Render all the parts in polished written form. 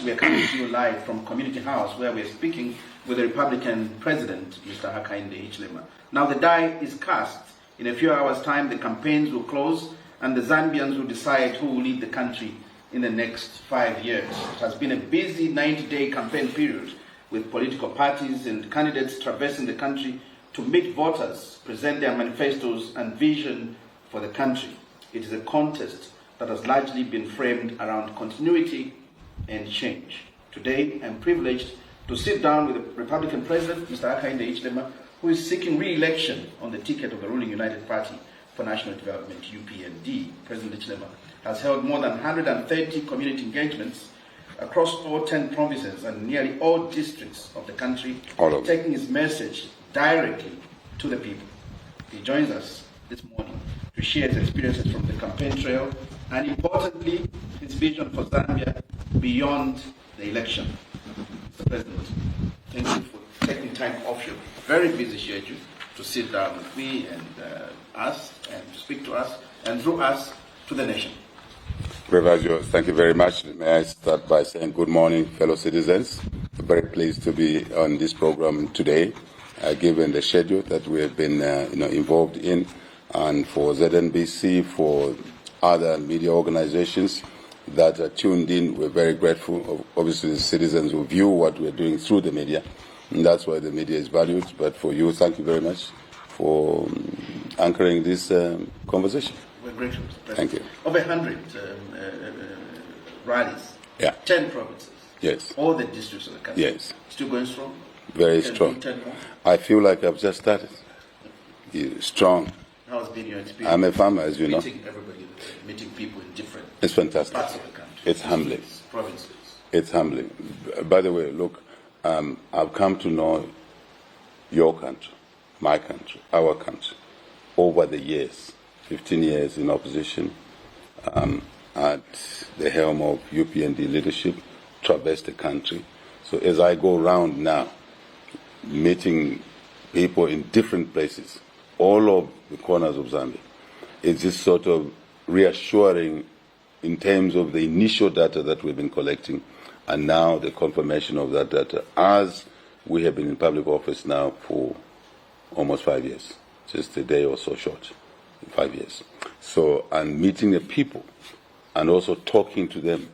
we are coming to you live from Community House, where we are speaking with the Republican President, Mr. Hakainde Hichilema. Now the die is cast. In a few hours' time, the campaigns will close, and the Zambians will decide who will lead the country in the next 5 years. It has been a busy 90-day campaign period, with political parties and candidates traversing the country to meet voters, present their manifestos and vision for the country. It is a contest that has largely been framed around continuity and change. Today, I'm privileged to sit down with the Republican President, Mr. Hakainde Hichilema, who is seeking re-election on the ticket of the ruling United Party for National Development, UPND. President Hichilema has held more than 130 community engagements across all 10 provinces and nearly all districts of the country, taking his message directly to the people. He joins us this morning to share his experiences from the campaign trail and, importantly, his vision for Zambia beyond the election. Mr. President, thank you for taking time off your very busy schedule to sit down with me and us and to speak to us and through us to the nation. Reverend, thank you very much. May I start by saying good morning, fellow citizens. I'm very pleased to be on this program today, given the schedule that we have been involved in, and for ZNBC, for other media organizations that are tuned in. We're very grateful. Obviously, the citizens will view what we're doing through the media, and that's why the media is valued. But for you, thank you very much for anchoring this conversation. We're grateful, Mr. President. Thank you. Over 100 rallies, 10 provinces, yes, all the districts of the country. Yes. Still going strong? Very strong. I feel like I've just started. Strong. How has been your experience? I'm a farmer, as you know. Meeting everybody, meeting people in different It's fantastic. parts of the country. It's humbling. Provinces. It's humbling. By the way, look, I've come to know your country, my country, our country, over the years. 15 years in opposition, at the helm of UPND leadership, traversed the country. So as I go around now, meeting people in different places, all of the corners of Zambia, it's just sort of reassuring in terms of the initial data that we've been collecting, and now the confirmation of that data as we have been in public office now for almost 5 years, just a day or so short. 5 years. So, and meeting the people and also talking to them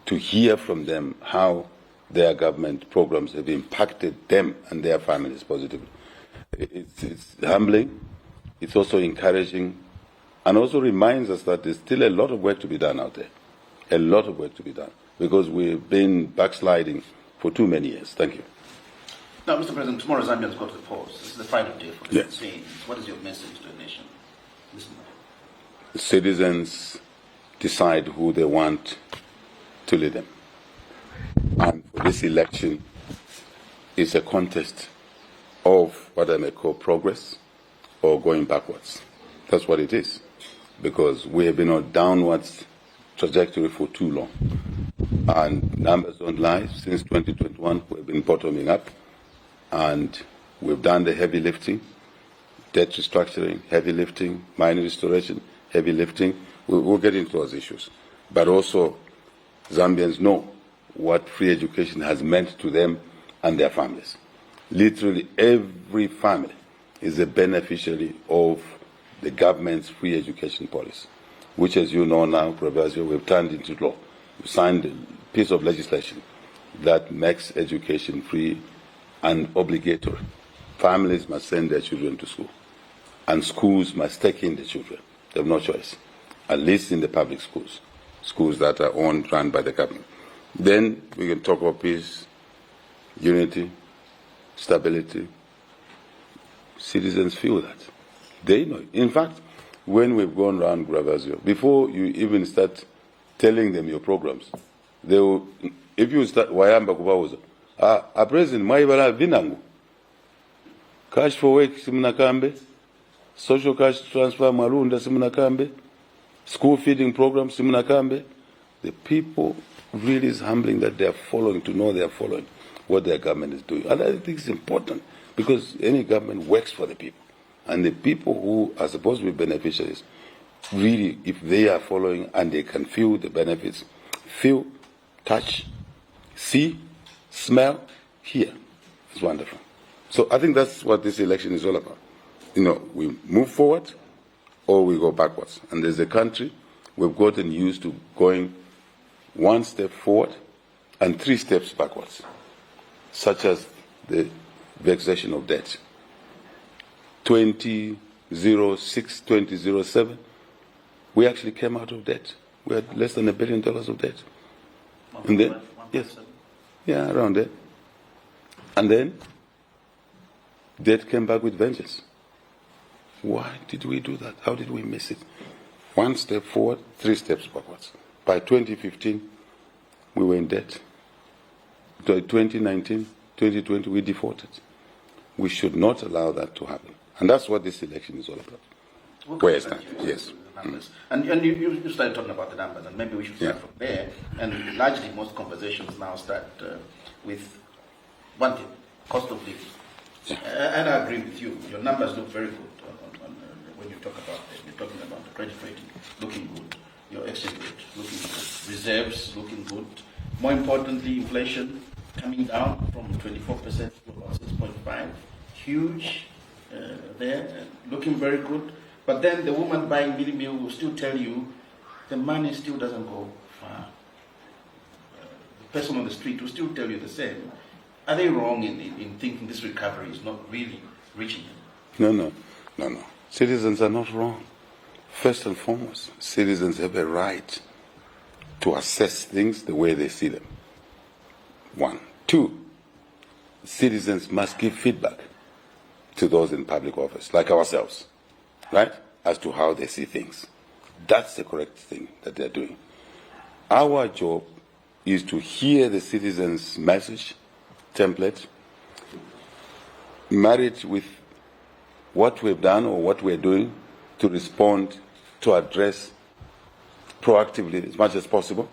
to hear from them how their government programs have impacted them and their families positively. It's humbling, it's also encouraging, and also reminds us that there's still a lot of work to be done out there. A lot of work to be done, because we've been backsliding for too many years. Thank you. Now, Mr. President, tomorrow Zambians go to the polls. This is the final day for the Yes. campaign. What is your message to the nation? Citizens decide who they want to lead them. And for this election is a contest of what I may call progress or going backwards. That's what it is. Because we have been on a downwards trajectory for too long. And numbers don't lie. Since 2021, we've been bottoming up. And we've done the heavy lifting. Debt restructuring, heavy lifting, mining restoration, heavy lifting. We'll get into those issues. But also, Zambians know what free education has meant to them and their families. Literally every family is a beneficiary of the government's free education policy, which, as you know now, Professor, we've turned into law. We've signed a piece of legislation that makes education free and obligatory. Families must send their children to school, and schools must take in the children. They have no choice, at least in the public schools, schools that are owned, run by the government. Then we can talk about peace, unity, stability. Citizens feel that. They know it. In fact, when we've gone around Gravazio, before you even start telling them your programs, they will, if you start, wayamba kubauza, a president, maibala vinangu, cash for work, simunakambe, social cash transfer, marunda, simunakambe, school feeding program, simunakambe. The people really is humbling that they are following, to know they are following what their government is doing. And I think it's important, because any government works for the people. And the people who are supposed to be beneficiaries, really, if they are following and they can feel the benefits, feel, touch, see, smell, hear. It's wonderful. So I think that's what this election is all about. We move forward or we go backwards. And as a country, we've gotten used to going one step forward and 3 steps backwards, such as the vexation of debt. 2006, 2007, we actually came out of debt. We had less than $1 billion of debt. And then, yes, yeah, around there. And then, debt came back with vengeance. Why did we do that? How did we miss it? 1 step forward, 3 steps backwards. By 2015, we were in debt. By 2019, 2020, we defaulted. We should not allow that to happen. And that's what this election is all about. Where is that? Yes. Numbers. And you started talking about the numbers, and maybe we should start from there. And largely, most conversations now start with one thing: cost of living. And I agree with you. Your numbers look very good when you talk about them. You're talking about the credit rating looking good, your exchange rate looking good, reserves looking good. More importantly, inflation coming down from 24% to about 6.5. Huge there, looking very good. But then the woman buying Billy Meal will still tell you the money still doesn't go far. The person on the street will still tell you the same. Are they wrong in thinking this recovery is not really reaching them? No. Citizens are not wrong. First and foremost, citizens have a right to assess things the way they see them. 1. 2, citizens must give feedback to those in public office, like ourselves, right, as to how they see things. That's the correct thing that they're doing. Our job is to hear the citizens' message, template, marry it with what we've done or what we're doing to respond, to address proactively as much as possible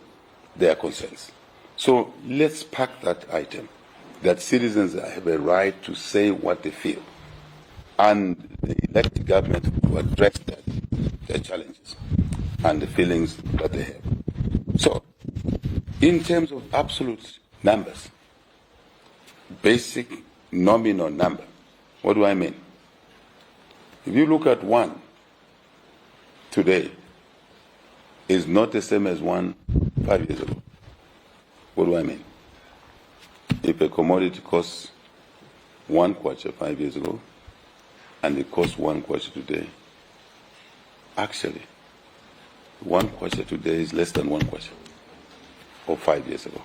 their concerns. So let's pack that item, that citizens have a right to say what they feel, and the elected government to address their challenges and the feelings that they have. So, in terms of absolute numbers, basic nominal number, what do I mean? If you look at 1 today, is not the same as 1 5 years ago. What do I mean? If a commodity costs 1 kwacha 5 years ago, and it costs 1 kwacha today, actually, 1 kwacha today is less than 1 kwacha, or 5 years ago.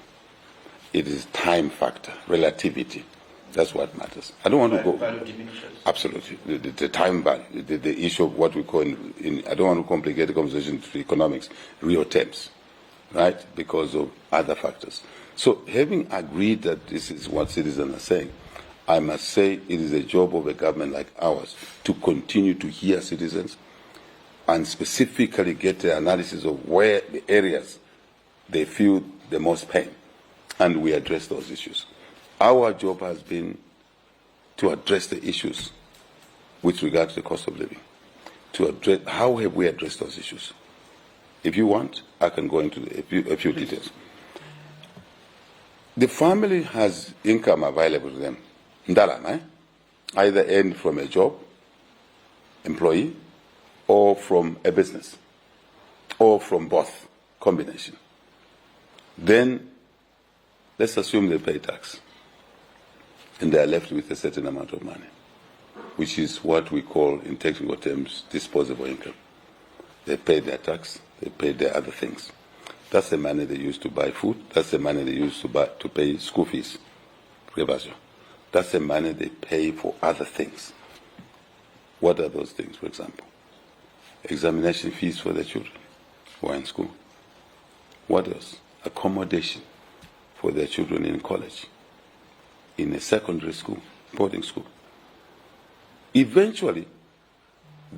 It is time factor, relativity. That's what matters. I don't want to go. Value diminishes. Absolutely. The time value, the issue of what we call, I don't want to complicate the conversation to economics, real terms, right? Because of other factors. So having agreed that this is what citizens are saying, I must say it is a job of a government like ours to continue to hear citizens and specifically get the analysis of where the areas they feel the most pain, and we address those issues. Our job has been to address the issues with regard to the cost of living. To address how have we addressed those issues? If you want, I can go into a few details. The family has income available to them, either earned from a job, employee, or from a business, or from both, combination. Then let's assume they pay tax, and they are left with a certain amount of money, which is what we call, in technical terms, disposable income. They pay their tax, they pay their other things. That's the money they use to buy food. That's the money they use to pay school fees. That's the money they pay for other things. What are those things, for example? Examination fees for their children who are in school. What else? Accommodation for their children in college, in a secondary school, boarding school. Eventually,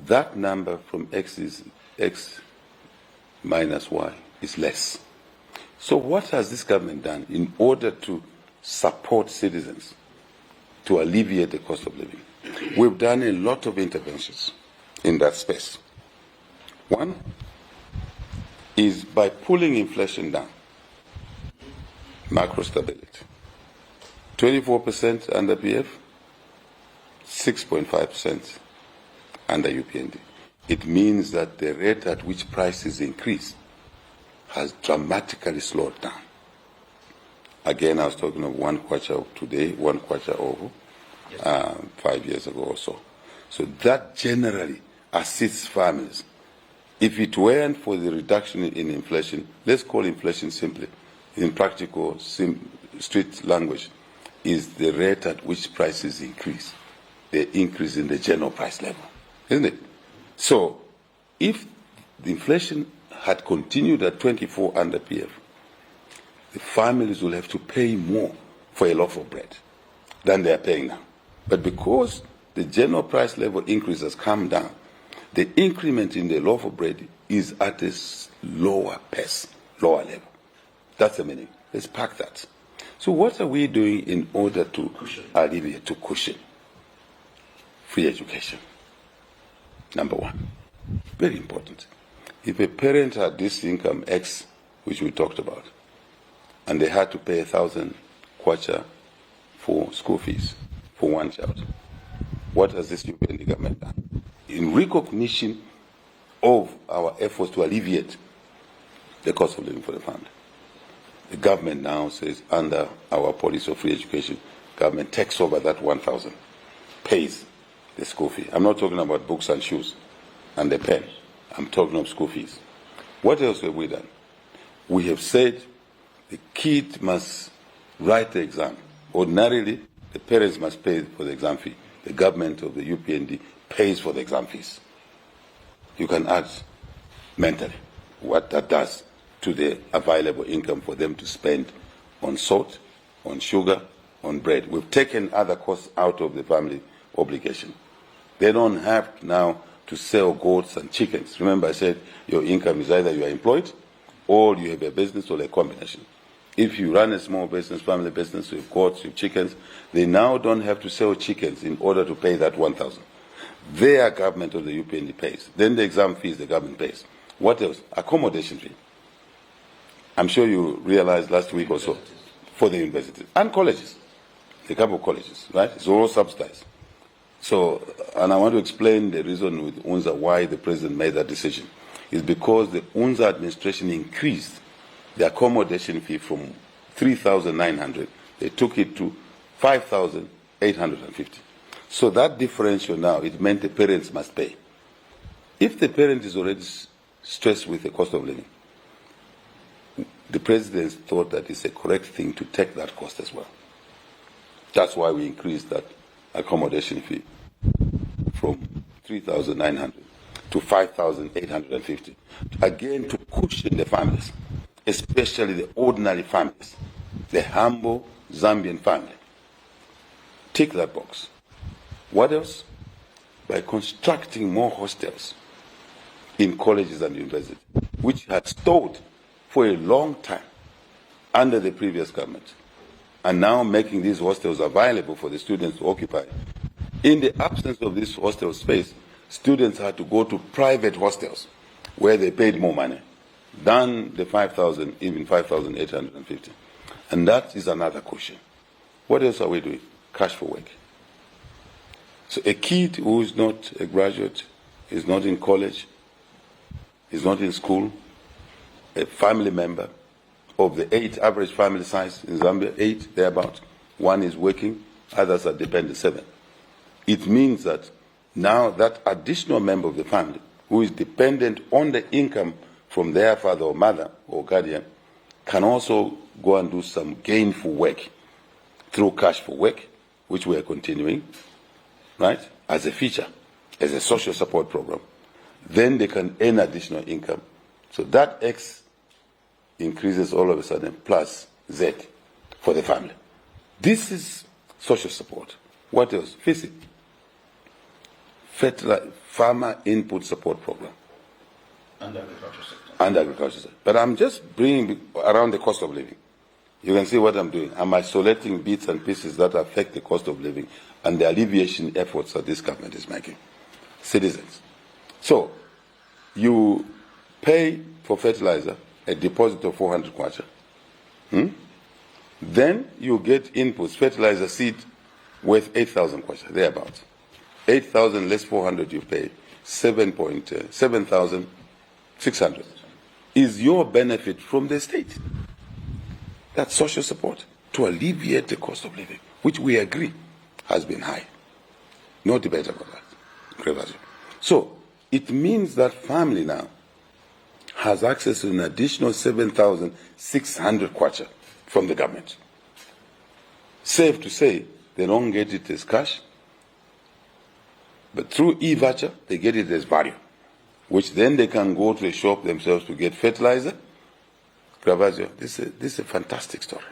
that number from X is X minus Y is less. So what has this government done in order to support citizens to alleviate the cost of living? We've done a lot of interventions in that space. One is by pulling inflation down. macro stability. 24% under PF, 6.5% under UPND. It means that the rate at which prices increase has dramatically slowed down. Again, I was talking of 1 kwacha of today, 1 kwacha of 5 years ago or so. So that generally assists farmers. If it weren't for the reduction in inflation, let's call inflation simply, in practical, street language, is the rate at which prices increase, the increase in the general price level, isn't it? So if the inflation had continued at 24 under PF, the families will have to pay more for a loaf of bread than they are paying now. But because the general price level increase has come down, the increment in the loaf of bread is at a lower pace, lower level. That's the meaning. Let's pack that. So what are we doing in order to alleviate, to cushion free education? Number one, very important. If a parent had this income X, which we talked about, and they had to pay 1,000 kwacha for school fees for one child, what has this UPND government done? In recognition of our efforts to alleviate the cost of living for the family, the government now says, under our policy of free education, government takes over that 1,000, pays the school fee. I'm not talking about books and shoes and the pen. I'm talking of school fees. What else have we done? We have said the kid must write the exam. Ordinarily, the parents must pay for the exam fee. The government of the UPND pays for the exam fees. You can add mentally what that does to the available income for them to spend on salt, on sugar, on bread. We've taken other costs out of the family obligation. They don't have now to sell goats and chickens. Remember I said your income is either you are employed or you have a business or a combination. If you run a small business, family business, with goats, with chickens, they now don't have to sell chickens in order to pay that 1,000. Their government of the UPND pays. Then the exam fees the government pays. What else? Accommodation fee. I'm sure you realized last week or so, for the universities and colleges, a couple of colleges, right? It's all subsidized. So, and I want to explain the reason with UNZA why the president made that decision. It's because the UNZA administration increased the accommodation fee from 3,900, they took it to 5,850. So that differential now, it meant the parents must pay. If the parent is already stressed with the cost of living, the president thought that it's a correct thing to take that cost as well. That's why we increased that accommodation fee from 3,900 to 5,850. Again, to cushion the families, especially the ordinary families, the humble Zambian family. Tick that box. What else? By constructing more hostels in colleges and universities, which had stalled for a long time under the previous government, and now making these hostels available for the students to occupy. In the absence of this hostel space, students had to go to private hostels where they paid more money than the 5,000, even 5,850. And that is another cushion. What else are we doing? Cash for work. So a kid who is not a graduate, is not in college, is not in school, a family member of the 8 average family size in Zambia, 8 thereabout, 1 is working, others are dependent, 7. It means that now that additional member of the family who is dependent on the income from their father or mother or guardian can also go and do some gainful work through cash for work, which we are continuing, right, as a feature, as a social support program. Then they can earn additional income. So that X increases all of a sudden plus Z for the family. This is social support. What else? FISI, Farmer Input Support Program. And agriculture sector. And agriculture sector. But I'm just bringing around the cost of living. You can see what I'm doing. I'm isolating bits and pieces that affect the cost of living and the alleviation efforts that this government is making. Citizens. So, you pay for fertilizer a deposit of 400 kwacha. Then you get inputs, fertilizer, seed, worth 8,000 kwacha, thereabouts. 8,000 less 400 you pay, 7,600 is your benefit from the state. That's social support to alleviate the cost of living, which we agree has been high. No debate about that. So it means that family now has access to an additional 7,600 kwacha from the government. Safe to say, they don't get it as cash, but through e-voucher, they get it as value, which then they can go to a shop themselves to get fertilizer. Gravazio, this is a fantastic story.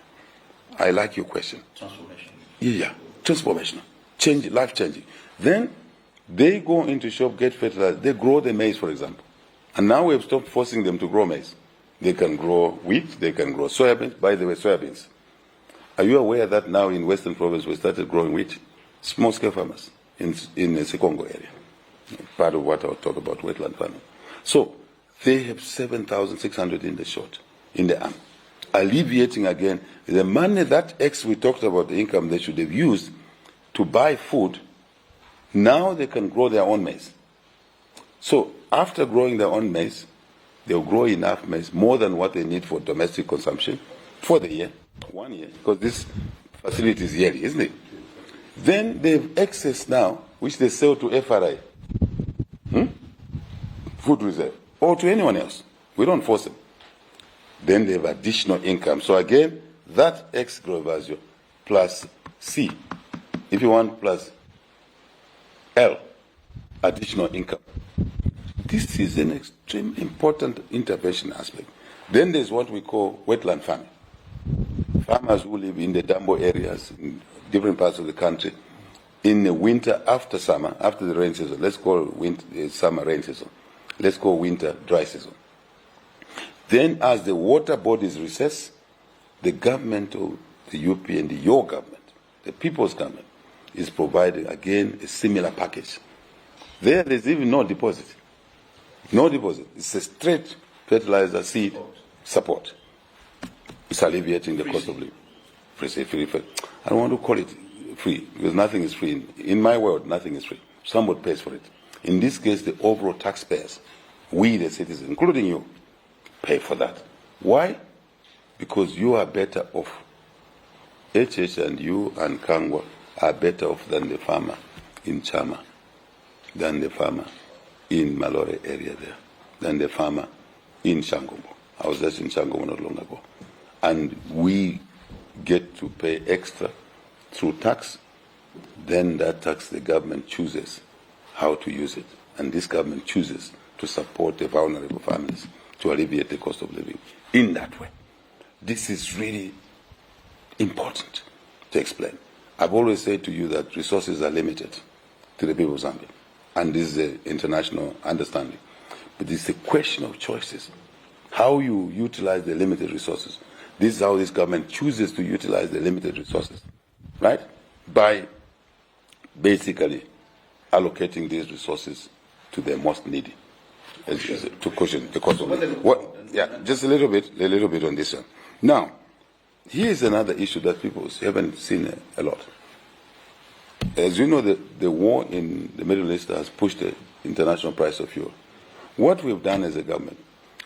I like your question. Transformation. Yeah, transformational. Change, life-changing. Then they go into shop, get fertilizer. They grow the maize, for example. And now we've stopped forcing them to grow maize. They can grow wheat, they can grow soybeans. By the way, soybeans. Are you aware that now in Western Province we started growing wheat? Small-scale farmers in the Sekongo area. Part of what I'll talk about, wetland farming. So they have 7,600 in the short, in the arm. Alleviating again the money, that X we talked about, the income they should have used to buy food. Now they can grow their own maize. So after growing their own maize, they'll grow enough maize, more than what they need for domestic consumption for the year, 1 year, because this facility is yearly, isn't it? Then they have excess now, which they sell to FRI, food reserve, or to anyone else. We don't force them. Then they have additional income. So again, that X Grovazio plus C, if you want, plus L, additional income. This is an extremely important intervention aspect. Then there's what we call wetland farming. Farmers who live in the Dambo areas, in different parts of the country, in the winter after summer, after the rain season, let's call winter, summer rain season, let's call winter dry season. Then as the water bodies recess, the government of the UP and your government, the people's government, is providing again a similar package. There's even no deposit. No deposit. It's a straight fertilizer seed support. It's alleviating the cost of living. Free. I don't want to call it free because nothing is free. In my world, nothing is free. Somebody pays for it. In this case, the overall taxpayers, we the citizens, including you, pay for that. Why? Because you are better off. HH and you and Kangwa are better off than the farmer in Chama, than the farmer in Malore area there, than the farmer in Shangomo. I was just in Shangomo not long ago. And we get to pay extra through tax. Then that tax the government chooses how to use it. And this government chooses to support the vulnerable families to alleviate the cost of living in that way. This is really important to explain. I've always said to you that resources are limited to the people of Zambia. And this is an international understanding. But it's a question of choices. How you utilize the limited resources. This is how this government chooses to utilize the limited resources. Right? By basically allocating these resources to the most needy. To cushion the cost of living. Just a little bit on this one. Now, here's another issue that people haven't seen a lot. As you know, the war in the Middle East has pushed the international price of fuel. What we've done as a government,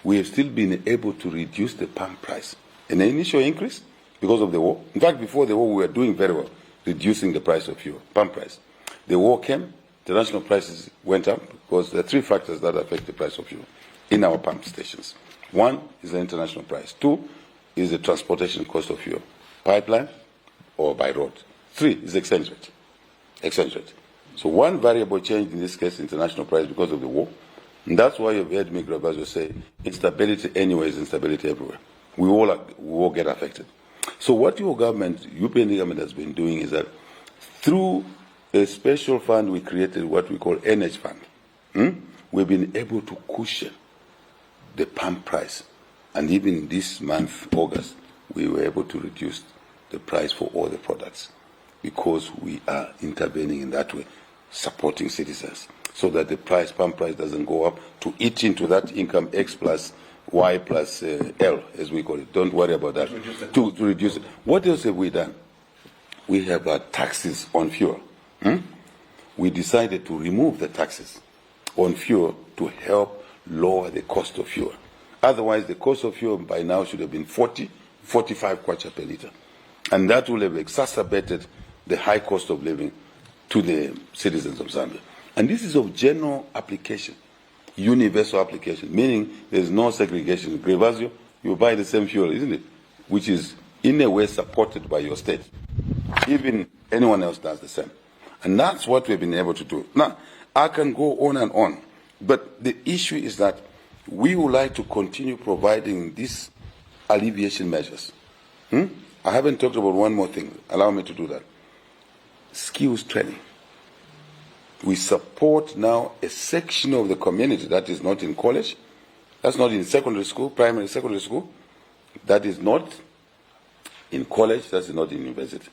we have still been able to reduce the pump price. An initial increase because of the war. In fact, before the war, we were doing very well, reducing the price of fuel, pump price. The war came, international prices went up because there are three factors that affect the price of fuel in our pump stations. One is the international price. Two is the transportation cost of fuel, pipeline or by road. Three is exchange rate. So one variable change in this case, international price because of the war. And that's why you've heard me, Grabazio, say instability anywhere is instability everywhere. We all get affected. So what your government, European government has been doing is that through a special fund we created, what we call NH Fund, we've been able to cushion the pump price. And even this month, August, we were able to reduce the price for all the products because we are intervening in that way, supporting citizens so that the pump price doesn't go up to eat into that income X plus Y plus L, as we call it. Don't worry about that. To reduce it. What else have we done? We have taxes on fuel. We decided to remove the taxes on fuel to help lower the cost of fuel. Otherwise, the cost of fuel by now should have been 40, 45 kwacha per liter. And that will have exacerbated the high cost of living to the citizens of Zambia. And this is of general application, universal application, meaning there's no segregation. Grevasio, you buy the same fuel, isn't it? Which is in a way supported by your state. Even anyone else does the same. And that's what we've been able to do. Now, I can go on and on, but the issue is that we would like to continue providing these alleviation measures. I haven't talked about one more thing. Allow me to do that. Skills training. We support now a section of the community that is not in college, that's not in secondary school, primary, secondary school, that is not in college, that's not in university.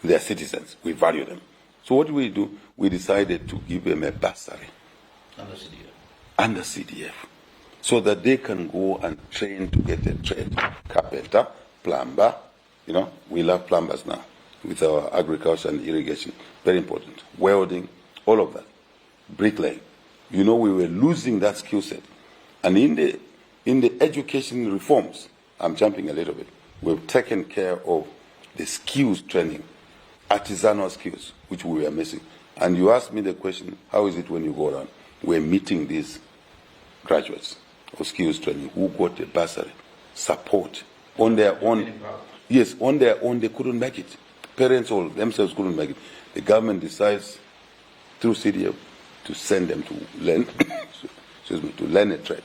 They are citizens. We value them. So what do? We decided to give them a bursary. Under CDF. So that they can go and train to get a trade. Carpenter, plumber, we love plumbers now with our agriculture and irrigation. Very important. Welding, all of that. Bricklaying. We were losing that skill set. And in the education reforms, I'm jumping a little bit, we've taken care of the skills training, artisanal skills, which we were missing. And you asked me the question, how is it when you go around? We're meeting these graduates of skills training who got a bursary, support, on their own. Yes, on their own, they couldn't make it. Parents or themselves couldn't make it. The government decides through CDF to send them to learn, to learn a trade.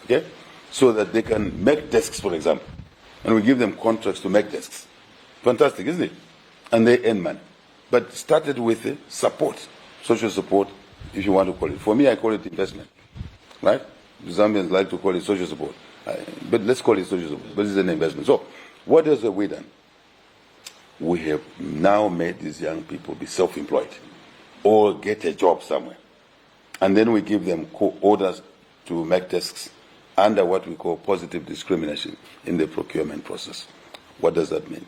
Okay? So that they can make desks, for example. And we give them contracts to make desks. Fantastic, isn't it? And they earn money. But started with support, social support, if you want to call it. For me, I call it investment. Right? The Zambians like to call it social support. But let's call it social support. But it's an investment. So, what else have we done? We have now made these young people be self-employed or get a job somewhere. And then we give them orders to make desks under what we call positive discrimination in the procurement process. What does that mean?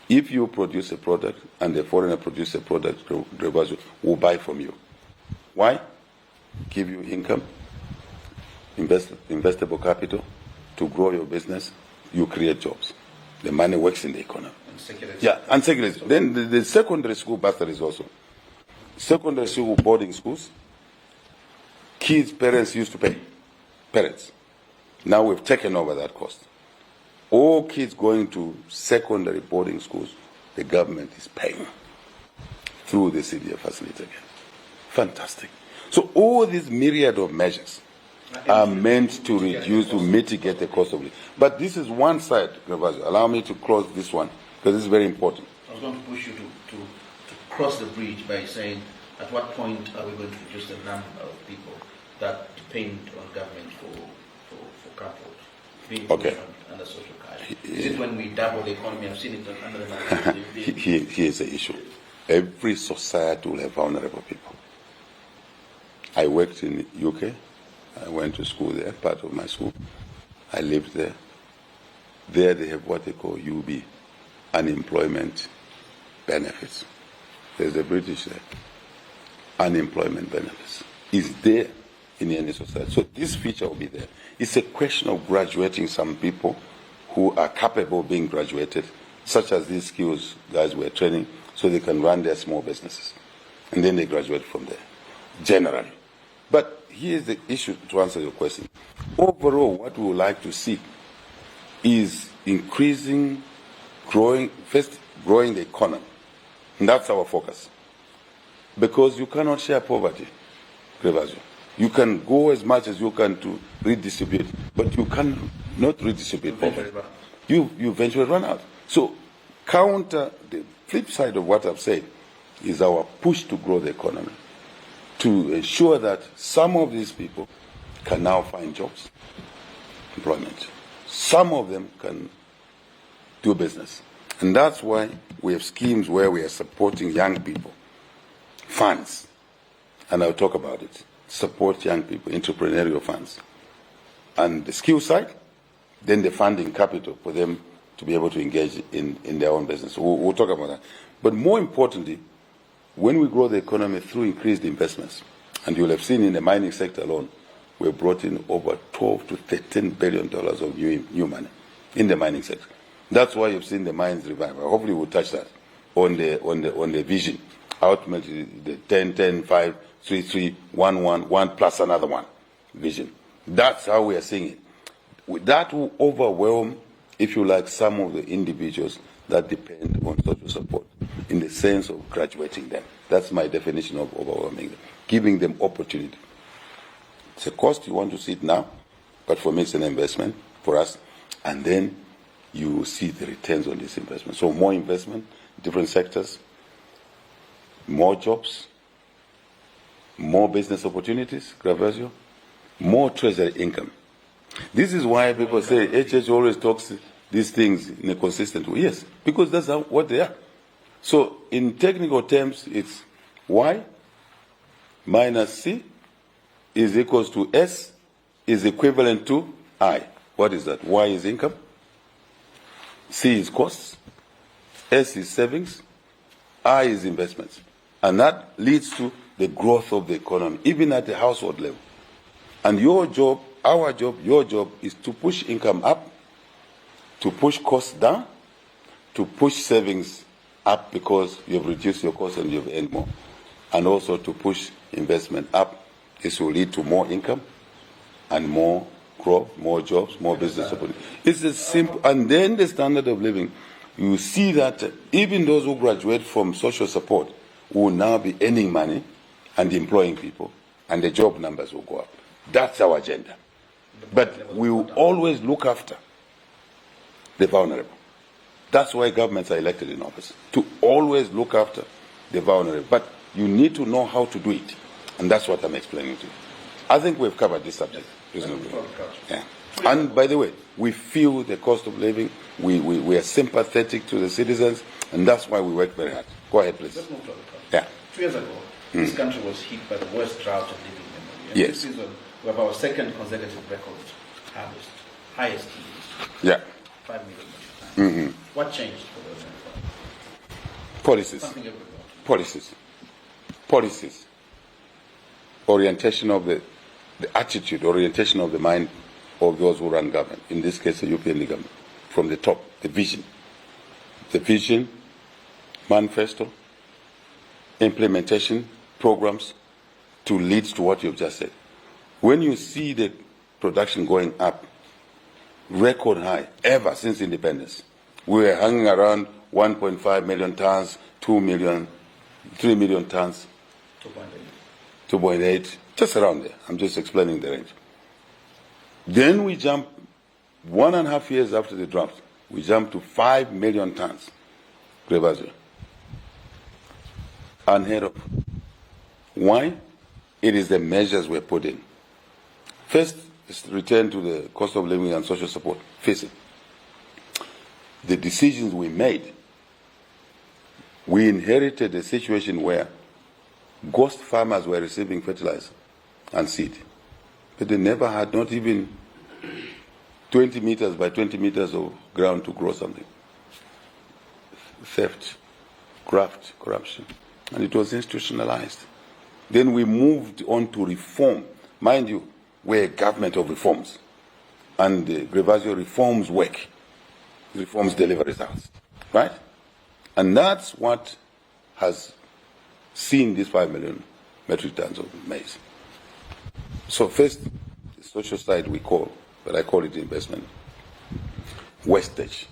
If you produce a product and a foreigner produces a product, Grevasio will buy from you. Why? Give you income, investable capital to grow your business, you create jobs. The money works in the economy. And security. Then the secondary school bursaries also. Secondary school boarding schools, kids' parents used to pay. Parents. Now we've taken over that cost. All kids going to secondary boarding schools, the government is paying through the CDF facility again. Fantastic. So all these myriad of measures are meant to reduce, to mitigate the cost of living. But this is one side, Grevasio. Allow me to close this one, because this is very important. I was going to push you to cross the bridge by saying, at what point are we going to reduce the number of people that depend on government for comfort, being under social care? Is it when we double the economy? I've seen it under the Here's the issue. Every society will have vulnerable people. I worked in the UK. I went to school there, part of my school. I lived there. There they have what they call UB, unemployment benefits. There's the British there. Unemployment benefits is there in any society. So this feature will be there. It's a question of graduating some people who are capable of being graduated, such as these skills guys were training, so they can run their small businesses. And then they graduate from there, generally. But here's the issue to answer your question. Overall, what we would like to see is increasing, growing the economy. And that's our focus. Because you cannot share poverty, Grevasio. You can go as much as you can to redistribute, but you cannot redistribute poverty. You eventually run out. So counter the flip side of what I've said is our push to grow the economy, to ensure that some of these people can now find jobs, employment. Some of them can do business. And that's why we have schemes where we are supporting young people, funds, and I'll talk about it, support young people, entrepreneurial funds, and the skill side, then the funding capital for them to be able to engage in their own business. We'll talk about that. But more importantly, when we grow the economy through increased investments, and you'll have seen in the mining sector alone, we've brought in over $12 to $13 billion of new money in the mining sector. That's why you've seen the mines revive. Hopefully we'll touch that on the vision. Ultimately, the 10, 5, 3, 3, 1, 1, 1 plus another one vision. That's how we are seeing it. That will overwhelm, if you like, some of the individuals that depend on social support in the sense of graduating them. That's my definition of overwhelming them, giving them opportunity. It's a cost, you want to see it now, but for me it's an investment for us, and then you see the returns on this investment. So more investment, different sectors, more jobs, more business opportunities, Gravasio, more treasury income. This is why people say HH always talks these things in a consistent way. Yes, because that's what they are. So in technical terms, it's Y minus C is equals to S is equivalent to I. What is that? Y is income, C is costs, S is savings, I is investments. And that leads to the growth of the economy, even at the household level. And your job, our job, your job is to push income up, to push costs down, to push savings up because you've reduced your costs and you've earned more. And also to push investment up. This will lead to more income and more growth, more jobs, more business opportunities. It's as simple. And then the standard of living, you see that even those who graduate from social support will now be earning money and employing people, and the job numbers will go up. That's our agenda. But we will always look after the vulnerable. That's why governments are elected in office, to always look after the vulnerable. But you need to know how to do it, and that's what I'm explaining to you. I think we've covered this subject reasonably. Yeah. And by the way, we feel the cost of living, we are sympathetic to the citizens, and that's why we work very hard. Go ahead, please. Let's move to the Yeah. 2 years ago, this country was hit by the worst drought of living memory. And Yes. this season, we have our second consecutive record harvest, highest yield, Yeah. 5 million metric tons. What changed for those? Policies. Something everywhere. Policies. Orientation of the attitude, orientation of the mind of those who run government. In this case, the European government. From the top, the vision. The vision, manifesto, implementation, programs to lead to what you've just said. When you see the production going up, record high, ever since independence, we were hanging around 1.5 million tons, 2 million, 3 million tons, 2.8, just around there. I'm just explaining the range. Then we jump 1.5 years after the drought, we jump to 5 million tons. Unheard of. Why? It is the measures we're put in. First, is return to the cost of living and social support. Face it. The decisions we made, we inherited a situation where ghost farmers were receiving fertilizer and seed, but they never had not even 20 meters by 20 meters of ground to grow something. Theft, graft, corruption, and it was institutionalized. Then we moved on to reform. Mind you, we're a government of reforms, and the Grevasio reforms work. Reforms deliver results, right? And that's what has seen these 5 million metric tons of maize. So first, the social side we call, but I call it investment, wastage.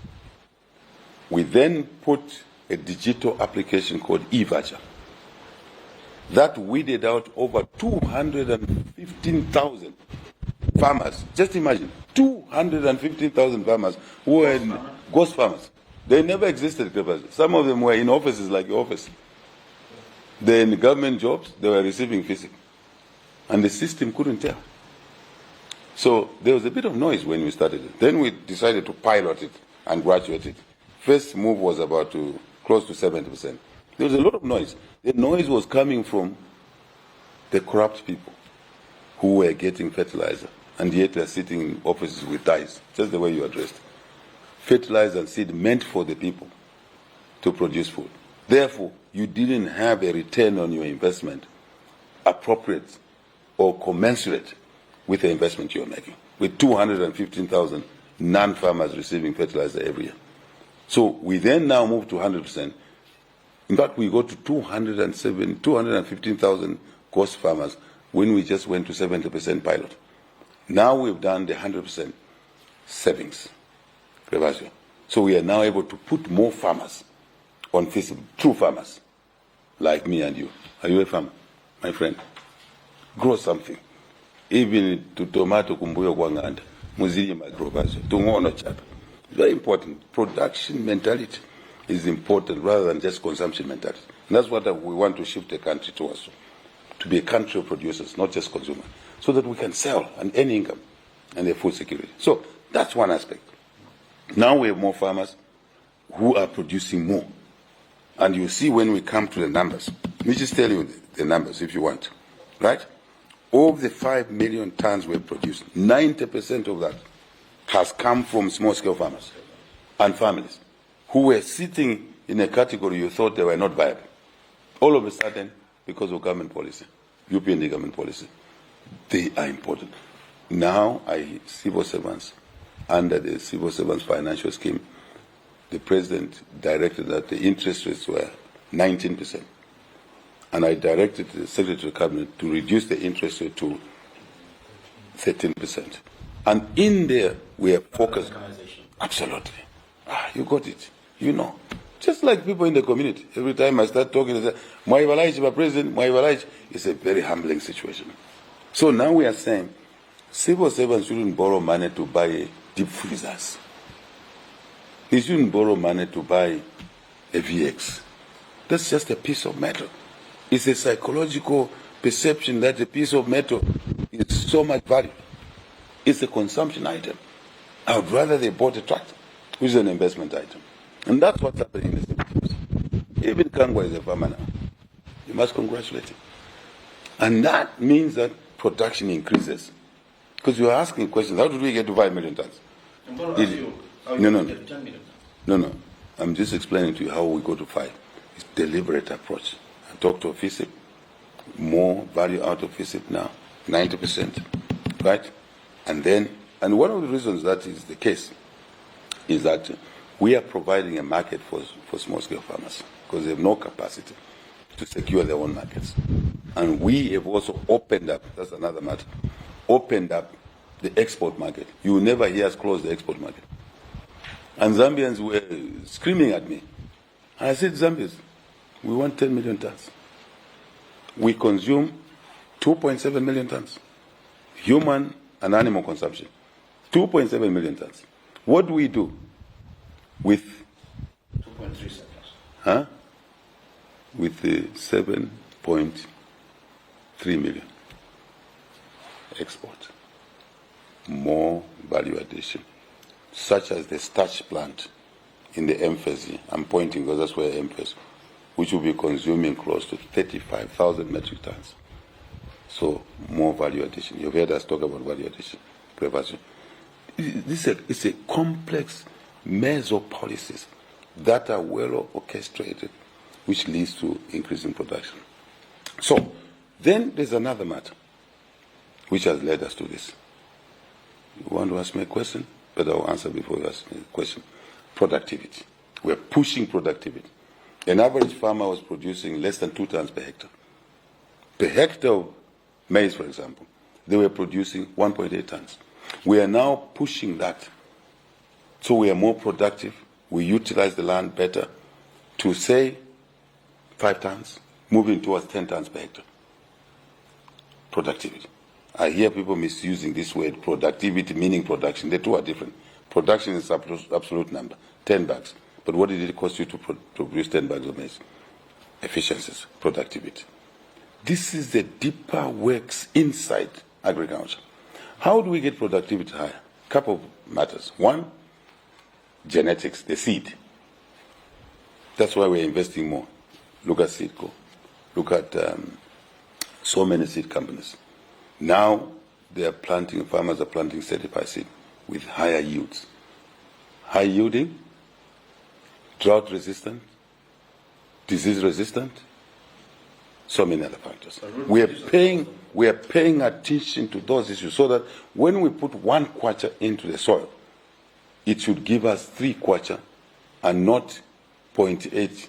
We then put a digital application called eVoucher that weeded out over 215,000 farmers. Just imagine, 215,000 farmers who were ghost farmers. They never existed. Some of them were in offices like your office. They're in government jobs, they were receiving physical. And the system couldn't tell. So there was a bit of noise when we started it. Then we decided to pilot it and graduate it. First move was about close to 70%. There was a lot of noise. The noise was coming from the corrupt people who were getting fertilizer and yet they're sitting in offices with ties, just the way you addressed. Fertilizer and seed meant for the people to produce food. Therefore, you didn't have a return on your investment appropriate or commensurate with the investment you're making, with 215,000 non-farmers receiving fertilizer every year. So we then now move to 100%. In fact, we go to 215,000 cost farmers when we just went to 70% pilot. Now we've done the 100% savings. So we are now able to put more farmers on feasible, true farmers, like me and you. Are you a farmer, my friend? Grow something. Even to tomato kumbuyo kwa nganda. Muzili magrovazo. Tungono chapa. Very important. Production mentality is important rather than just consumption mentality. And that's what we want to shift the country towards. To be a country of producers, not just consumers. So that we can sell and earn income and their food security. So that's one aspect. Now we have more farmers who are producing more. And you see when we come to the numbers, let me just tell you the numbers if you want, right? Of the 5 million tons we have produced, 90% of that has come from small-scale farmers and families who were sitting in a category you thought they were not viable. All of a sudden, because of government policy, UPND government policy, they are important. Now, civil servants, under the civil servants financial scheme, the president directed that the interest rates were 19%. And I directed the Secretary of Cabinet to reduce the interest rate to 13%. And in there, we are focused. Absolutely. You got it. You know. Just like people in the community. Every time I start talking, they say, Mwaivalaichi, my president, Mwaivalaichi. It's a very humbling situation. So now we are saying, civil servants shouldn't borrow money to buy deep freezers. He shouldn't borrow money to buy a VX. That's just a piece of metal. It's a psychological perception that a piece of metal is so much value. It's a consumption item. I would rather they bought a tractor, which is an investment item. And that's what's happening in the cities. Even Kangwa is a farmer now. You must congratulate him. And that means that production increases. Because you are asking questions, how did we get to 5 million tons? No. I'm just explaining to you how we go to 5. It's deliberate approach. I talked to FISIP, more value out of FISIP now, 90%, right? And one of the reasons that is the case is that we are providing a market for small-scale farmers because they have no capacity to secure their own markets. And we have also opened up, that's another matter, opened up the export market. You will never hear us close the export market. And Zambians were screaming at me. And I said, Zambians, we want 10 million tons. We consume 2.7 million tons. Human and animal consumption. 2.7 million tons. What do we do with 2.3 surplus? Huh? With the 7.3 million export? More value addition, such as the starch plant in the MFES. I'm pointing because that's where MFES, which will be consuming close to 35,000 metric tons. So more value addition. You've heard us talk about value addition, prevention. It's a complex maze of policies that are well orchestrated, which leads to increasing production. So then there's another matter which has led us to this. You want to ask me a question? But I'll answer before you ask me a question. Productivity. We're pushing productivity. An average farmer was producing less than 2 tons per hectare. Per hectare of maize, for example, they were producing 1.8 tons. We are now pushing that. So we are more productive. We utilize the land better to say 5 tons, moving towards 10 tons per hectare. Productivity. I hear people misusing this word productivity, meaning production. The two are different. Production is absolute number, 10 bags. But what did it cost you to produce 10 bags of maize? Efficiencies, productivity. This is the deeper works inside agriculture. How do we get productivity higher? Couple of matters. One, genetics, the seed. That's why we're investing more. Look at Seedco. Look at so many seed companies. Now farmers are planting certified seed with higher yields. High yielding, drought resistant, disease resistant, so many other factors. We are paying attention to those issues so that when we put 1 kwacha into the soil, it should give us 3 kwacha and not 0.8,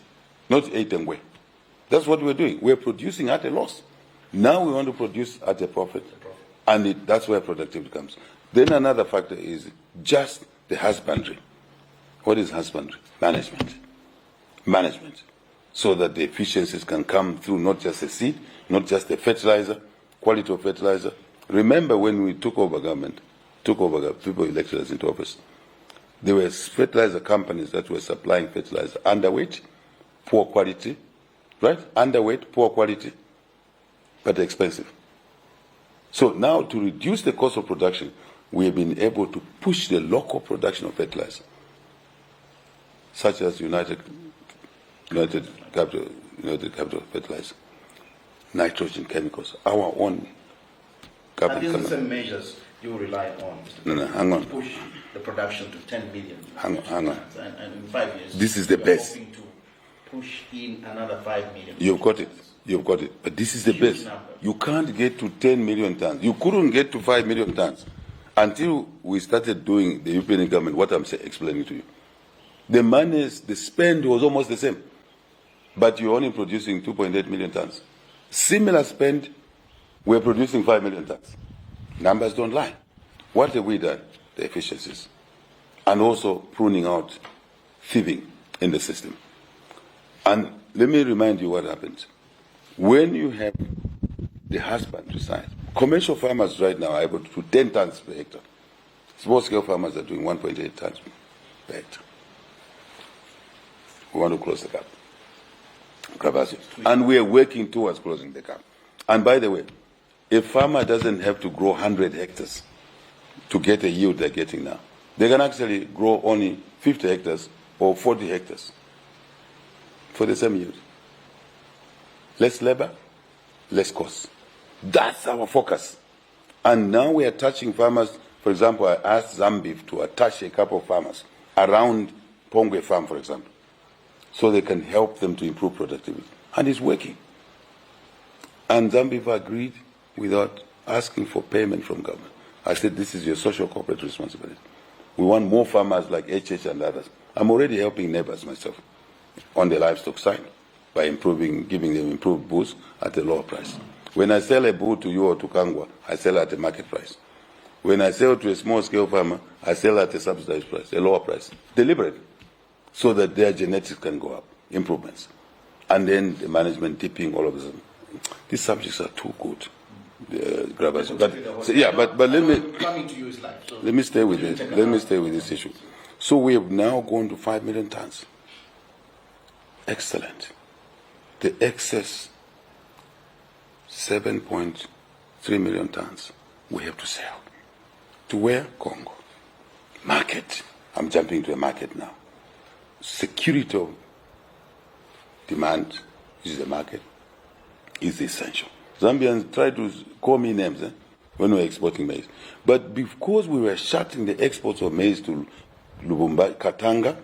not 8 and way. That's what we're doing. We're producing at a loss. Now we want to produce at a profit, and that's where productivity comes. Then another factor is just the husbandry. What is husbandry? Management. So that the efficiencies can come through not just the seed, not just the fertilizer, quality of fertilizer. Remember when we took over government, people elected us into office, there were fertilizer companies that were supplying fertilizer underweight, poor quality, right? Underweight, poor quality, but expensive. So now to reduce the cost of production, we have been able to push the local production of fertilizer, such as United Capital Fertilizer, nitrogen chemicals, our own capital. And these are the same measures you rely on, No, hang on. to push the production to 10 million. Hang on. And in 5 years, This is the we are best. hoping to push in another 5 million. You've got it. But this is the Huge best. number. You can't get to 10 million tons. You couldn't get to 5 million tons until we started doing the European government, what I'm explaining to you. The spend was almost the same, but you're only producing 2.8 million tons. Similar spend, we're producing 5 million tons. Numbers don't lie. What have we done? The efficiencies. And also pruning out thieving in the system. And let me remind you what happens. When you have the husbandry side, commercial farmers right now are able to do 10 tons per hectare. Small scale farmers are doing 1.8 tons per hectare. We want to close the gap. And we are working towards closing the gap. And by the way, a farmer doesn't have to grow 100 hectares to get a yield they're getting now. They can actually grow only 50 hectares or 40 hectares for the same yield. Less labor, less cost. That's our focus. And now we are touching farmers. For example, I asked Zambia to attach a couple of farmers around Pongwe Farm, for example, so they can help them to improve productivity. And it's working. And Zambia agreed without asking for payment from government. I said, this is your social corporate responsibility. We want more farmers like HH and others. I'm already helping neighbors myself on the livestock side by giving them improved bulls at a lower price. When I sell a bull to you or to Kangwa, I sell at a market price. When I sell to a small-scale farmer, I sell at a subsidized price, a lower price, deliberately, so that their genetics can go up, improvements. And then the management tipping, all of them. These subjects are too good. But let me stay with this. Let me stay with this issue. So we have now gone to 5 million tons. Excellent. The excess 7.3 million tons we have to sell. To where? Congo. Market. I'm jumping to a market now. Security of demand, which is the market, is essential. Zambians try to call me names when we were exporting maize. But because we were shutting the exports of maize to Lubumbashi, Katanga,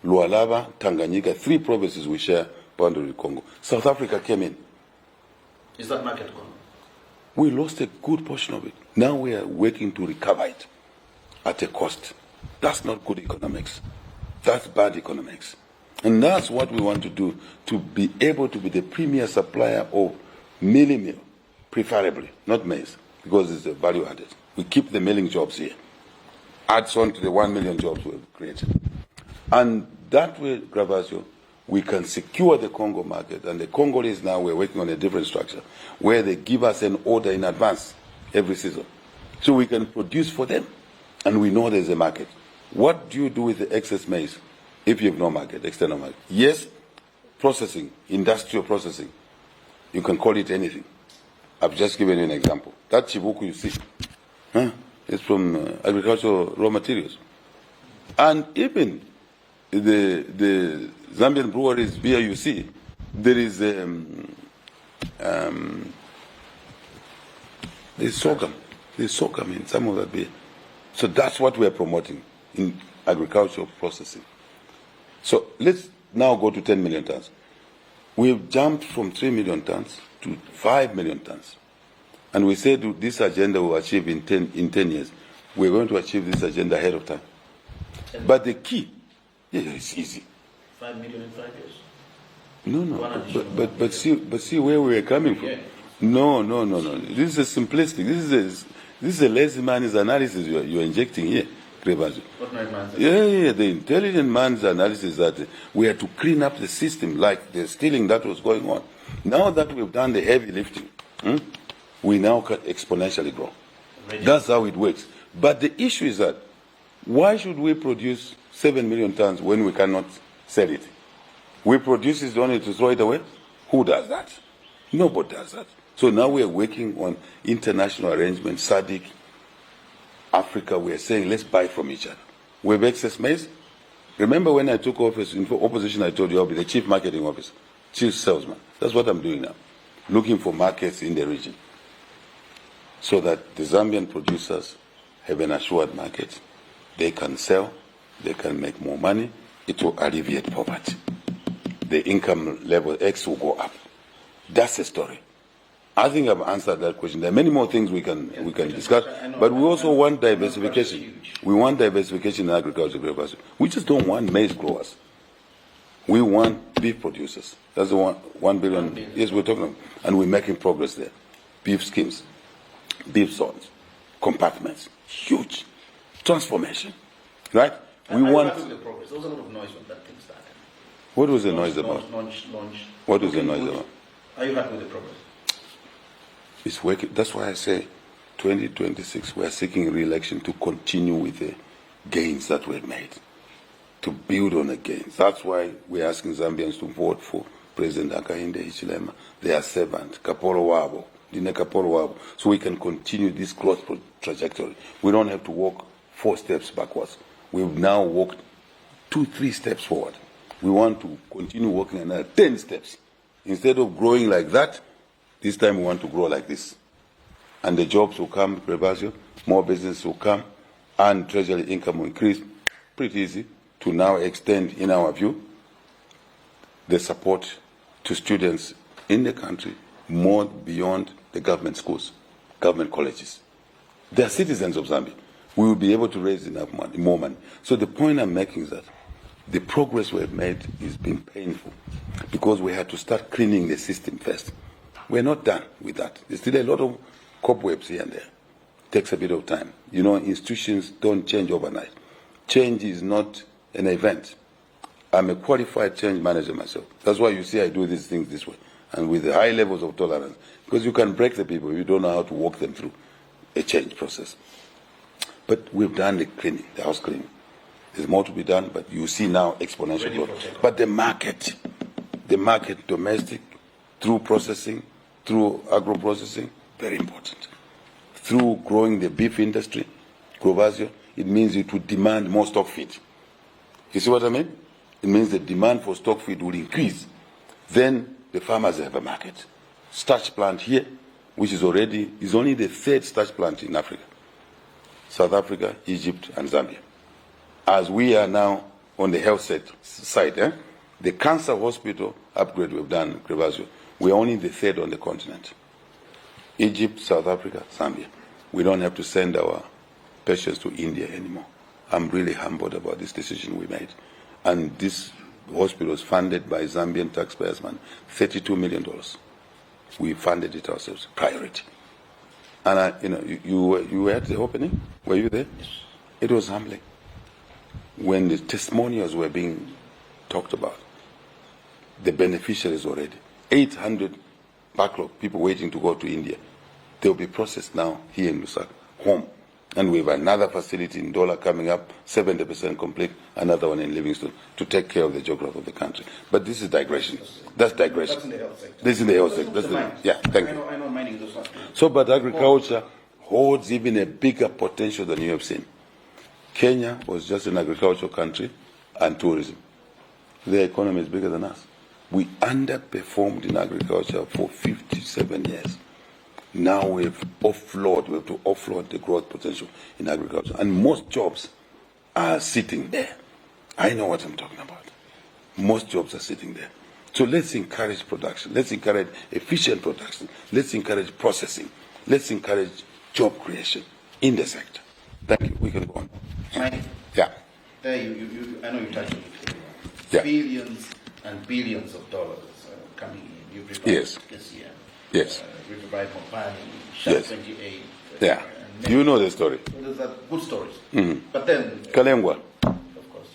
Lualaba, Tanganyika, 3 provinces we share boundary with Congo, South Africa came in. Is that market gone? We lost a good portion of it. Now we are working to recover it at a cost. That's not good economics. That's bad economics. And that's what we want to do, to be able to be the premier supplier of milling meal, preferably, not maize, because it's a value added. We keep the milling jobs here. Adds on to the 1 million jobs we've created. And that way, Gravasio, we can secure the Congo market. And the Congolese now, we're working on a different structure, where they give us an order in advance every season. So we can produce for them. And we know there's a market. What do you do with the excess maize if you have no market, external market? Yes, processing, industrial processing. You can call it anything. I've just given you an example. That chibuku you see, is from agricultural raw materials. And even the Zambian breweries beer you see, there is sorghum. There's sorghum in some of that beer. So that's what we're promoting in agricultural processing. So let's now go to 10 million tons. We've jumped from 3 million tons to 5 million tons. And we said this agenda will achieve in 10 years. We're going to achieve this agenda ahead of time. But the key, it's easy. 5 million in 5 years? No. But see where we're coming from. Yeah. No. This is simplistic. This is a lazy man's analysis you're injecting here, Krebazo. What nice man said? Yeah. The intelligent man's analysis is that we have to clean up the system like the stealing that was going on. Now that we've done the heavy lifting, we now can exponentially grow. That's how it works. But the issue is that why should we produce 7 million tons when we cannot sell it? We produce it only to throw it away? Who does that? Nobody does that. So now we are working on international arrangements, SADC, Africa. We are saying let's buy from each other. We have excess maize. Remember when I took office in opposition, I told you I'll be the chief marketing officer, chief salesman. That's what I'm doing now, looking for markets in the region so that the Zambian producers have an assured market. They can sell, they can make more money. It will alleviate poverty. The income level X will go up. That's the story. I think I've answered that question. There are many more things we can discuss, but we also want diversification. We want diversification in agriculture. We just don't want maize growers. We want beef producers. That's the 1 billion. Yes, we're talking about, and we're making progress there. Beef schemes, beef zones, compartments, huge transformation, right? We want. The progress. There was a lot of noise when that thing started. What was the noise about? Launch. What was the noise about? Are you happy with the progress? It's working. That's why I say 2026, we are seeking re-election to continue with the gains that we've made, to build on the gains. That's why we're asking Zambians to vote for President Hakainde Hichilema, their servant, Kapolo Wabo, Dine Kapolo Wabo, so we can continue this growth trajectory. We don't have to walk 4 steps backwards. We've now walked 2-3 steps forward. We want to continue walking another 10 steps. Instead of growing like that, this time we want to grow like this. And the jobs will come, Rebasio, more business will come, and treasury income will increase. Pretty easy to now extend, in our view, the support to students in the country more beyond the government schools, government colleges. They are citizens of Zambia. We will be able to raise enough money, more money. So the point I'm making is that the progress we have made has been painful because we had to start cleaning the system first. We're not done with that. There's still a lot of cobwebs here and there. It takes a bit of time. You know, institutions don't change overnight. Change is not an event. I'm a qualified change manager myself. That's why you see I do these things this way and with the high levels of tolerance. Because you can break the people if you don't know how to walk them through a change process. But we've done the cleaning, the house cleaning. There's more to be done, but you see now exponential growth. But the market, domestic, through processing, through agro-processing, very important. Through growing the beef industry, Grovasio, it means it will demand more stock feed. You see what I mean? It means the demand for stock feed will increase. Then the farmers have a market. Starch plant here, which is only the 3rd starch plant in Africa. South Africa, Egypt, and Zambia. As we are now on the health side, the cancer hospital upgrade we've done, Krevasio, we're only the 3rd on the continent. Egypt, South Africa, Zambia. We don't have to send our patients to India anymore. I'm really humbled about this decision we made. And this hospital is funded by Zambian taxpayers, man, $32 million. We funded it ourselves, priority. And you were at the opening? Were you there? Yes. It was humbling. When the testimonials were being talked about, the beneficiaries already, 800 backlog people waiting to go to India, they'll be processed now here in Lusaka, home. And we have another facility in Dola coming up, 70% complete, another one in Livingstone, to take care of the geography of the country. But this is digression. That's digression. That's in the health sector. This is in the health sector. Yeah, thank you. I know mining those last. So, but agriculture holds even a bigger potential than you have seen. Kenya was just an agricultural country and tourism. Their economy is bigger than us. We underperformed in agriculture for 57 years. Now we have to offload the growth potential in agriculture. And most jobs are sitting there. I know what I'm talking about. Most jobs are sitting there. So let's encourage production. Let's encourage efficient production. Let's encourage processing. Let's encourage job creation in the sector. Thank you. We can go on. Mike, Yeah. there I know you touched on it. Yeah. Billions and billions of dollars coming in. You've replied Yes. this year. Yes. We've replied Mopani, Shaq Yes. 28. Yeah. and You know the story. Those are good stories. But then, Kalengwa, of course,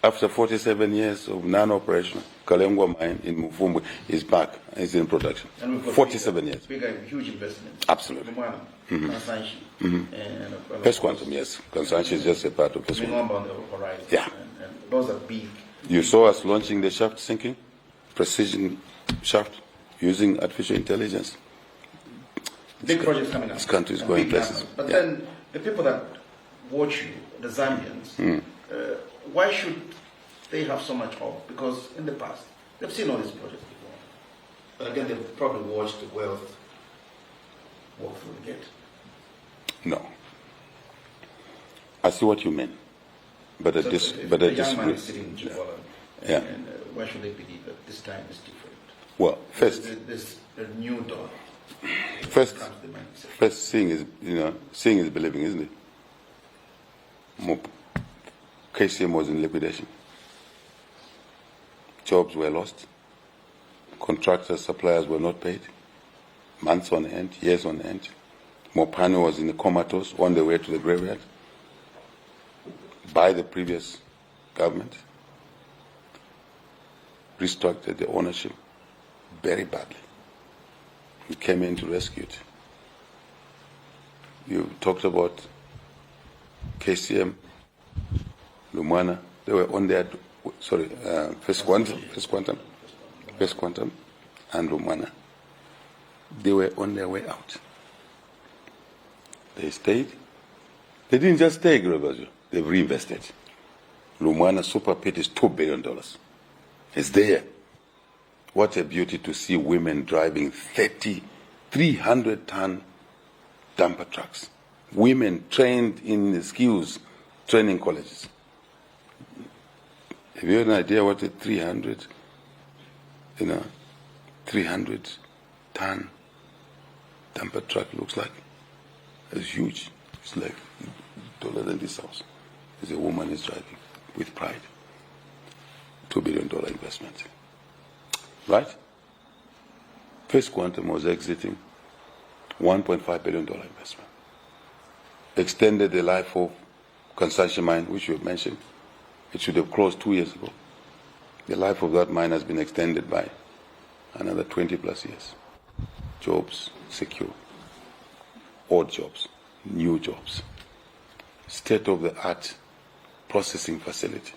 after 47 years of non-operation, Kalengwa mine in Mufumbu is back. It's in production. and we've got 47 years. bigger, huge investments. Absolutely. Lumwana, Kansanshi, and First Quantum, yes. Consumption is just a part of First Quantum. Minomba on the horizon. Yeah. And those are big. You saw us launching the shaft sinking, precision shaft, using artificial intelligence. Big projects coming up. This country is and going big places. numbers. But Yeah. then the people that watch you, the Zambians, why should they have so much hope? Because in the past, they've seen all these projects before. But again, they've probably watched the wealth walk through the gate. No. I see what you mean. But I So dis- if but I a young man disagree. is sitting in Chibola, Yeah. and why should they believe that this time is different? Well, first, There's a new dawn. first, Comes the mindset. first, seeing is believing, isn't it? KCM was in liquidation. Jobs were lost. Contractors, suppliers were not paid. Months on end, years on end. Mopani was in a comatose on the way to the graveyard by the previous government. Restructured the ownership very badly. We came in to rescue it. You talked about KCM, Lumwana. They were on their, First Quantum, and Lumwana. They were on their way out. They stayed. They didn't just stay, Gregorio. They've reinvested. Lumwana Super Pit is $2 billion. It's there. What a beauty to see women driving 300-ton dumper trucks. Women trained in the skills training colleges. Have you an idea what a 300-ton dumper truck looks like? It's huge. It's like taller than this house. As a woman is driving with pride. $2 billion investment. Right? First Quantum was exiting $1.5 billion investment. Extended the life of Kansanshi mine, which you have mentioned. It should have closed 2 years ago. The life of that mine has been extended by another 20 plus years. Jobs secure. Odd jobs. New jobs. State-of-the-art processing facility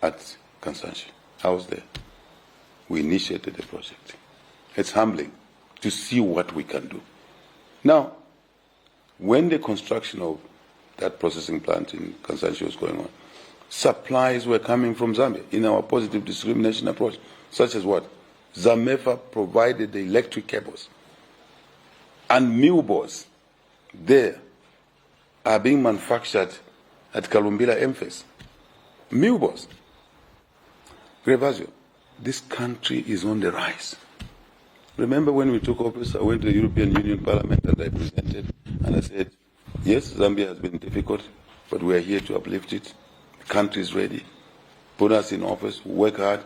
at Kansanshi. I was there. We initiated the project. It's humbling to see what we can do. Now, when the construction of that processing plant in Kansanshi was going on, supplies were coming from Zambia in our positive discrimination approach, such as what? Zamefa provided the electric cables. And millboards there are being manufactured at Kalumbila MFAS. Millboards. Grevasio, this country is on the rise. Remember when we took office, I went to the European Union Parliament and I presented and I said, yes, Zambia has been difficult, but we are here to uplift it. The country is ready. Put us in office, work hard,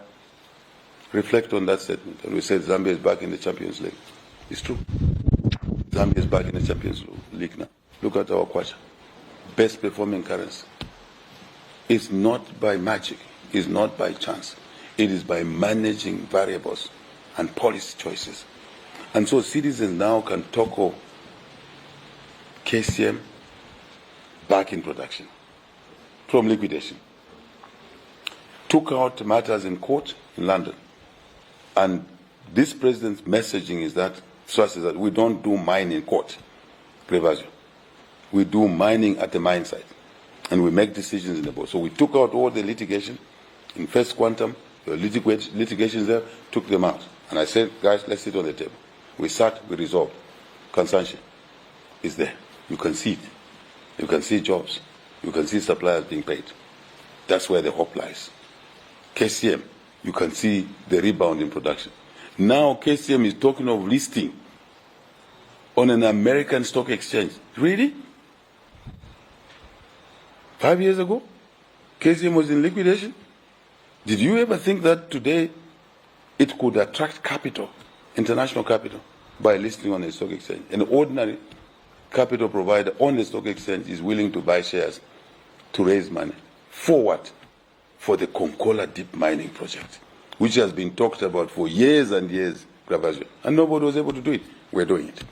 reflect on that statement. And we said Zambia is back in the Champions League. It's true. Zambia is back in the Champions League now. Look at our kwacha. Best performing currency. It's not by magic. It's not by chance. It is by managing variables and policy choices. And so citizens now can talk of KCM back in production from liquidation. Took out matters in court in London. And this president's messaging is that, stresses that we don't do mine in court, Grevasio. We do mining at the mine site. And we make decisions in the board. So we took out all the litigation in First Quantum, the litigations there, took them out. And I said, guys, let's sit on the table. We sat, we resolved. consumption is there. You can see it. You can see jobs. You can see suppliers being paid. That's where the hope lies. KCM, you can see the rebound in production. Now KCM is talking of listing on an American stock exchange. Really? 5 years ago, KCM was in liquidation. Did you ever think that today it could attract capital, international capital, by listing on a stock exchange? An ordinary capital provider on the stock exchange is willing to buy shares to raise money. For what? For the Konkola deep mining project, which has been talked about for years and years, and nobody was able to do it. We're doing it.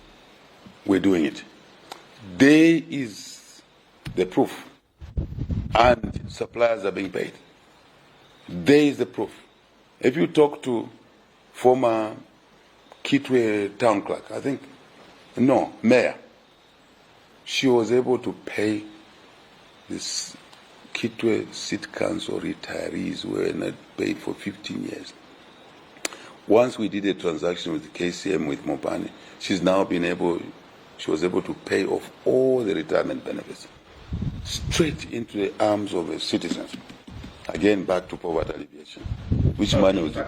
We're doing it. There is the proof. And suppliers are being paid. There is the proof. If you talk to former Kitwe town clerk, mayor, she was able to pay this Kitwe City Council retirees who were not paid for 15 years. Once we did a transaction with KCM with Mopani, she was able to pay off all the retirement benefits straight into the arms of the citizens. Again, back to poverty alleviation. Which money was it?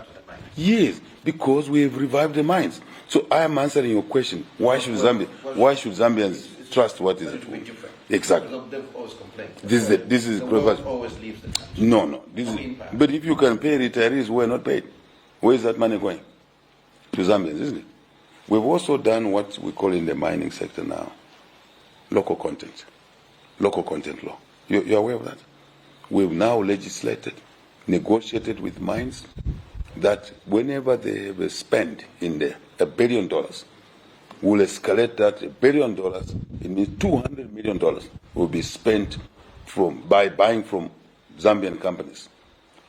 Yes, because we have revived the mines. So I am answering your question. Why should Zambians trust what is it? Exactly. They've always complained. This is the world always leaves the country. No. But if you can pay retirees who are not paid, where is that money going? To Zambians, isn't it? We've also done what we call in the mining sector now, local content law. You're aware of that? We've now legislated, negotiated with mines that whenever they have a spend in there, $1 billion, we'll escalate that $1 billion. It means $200 million will be spent by buying from Zambian companies.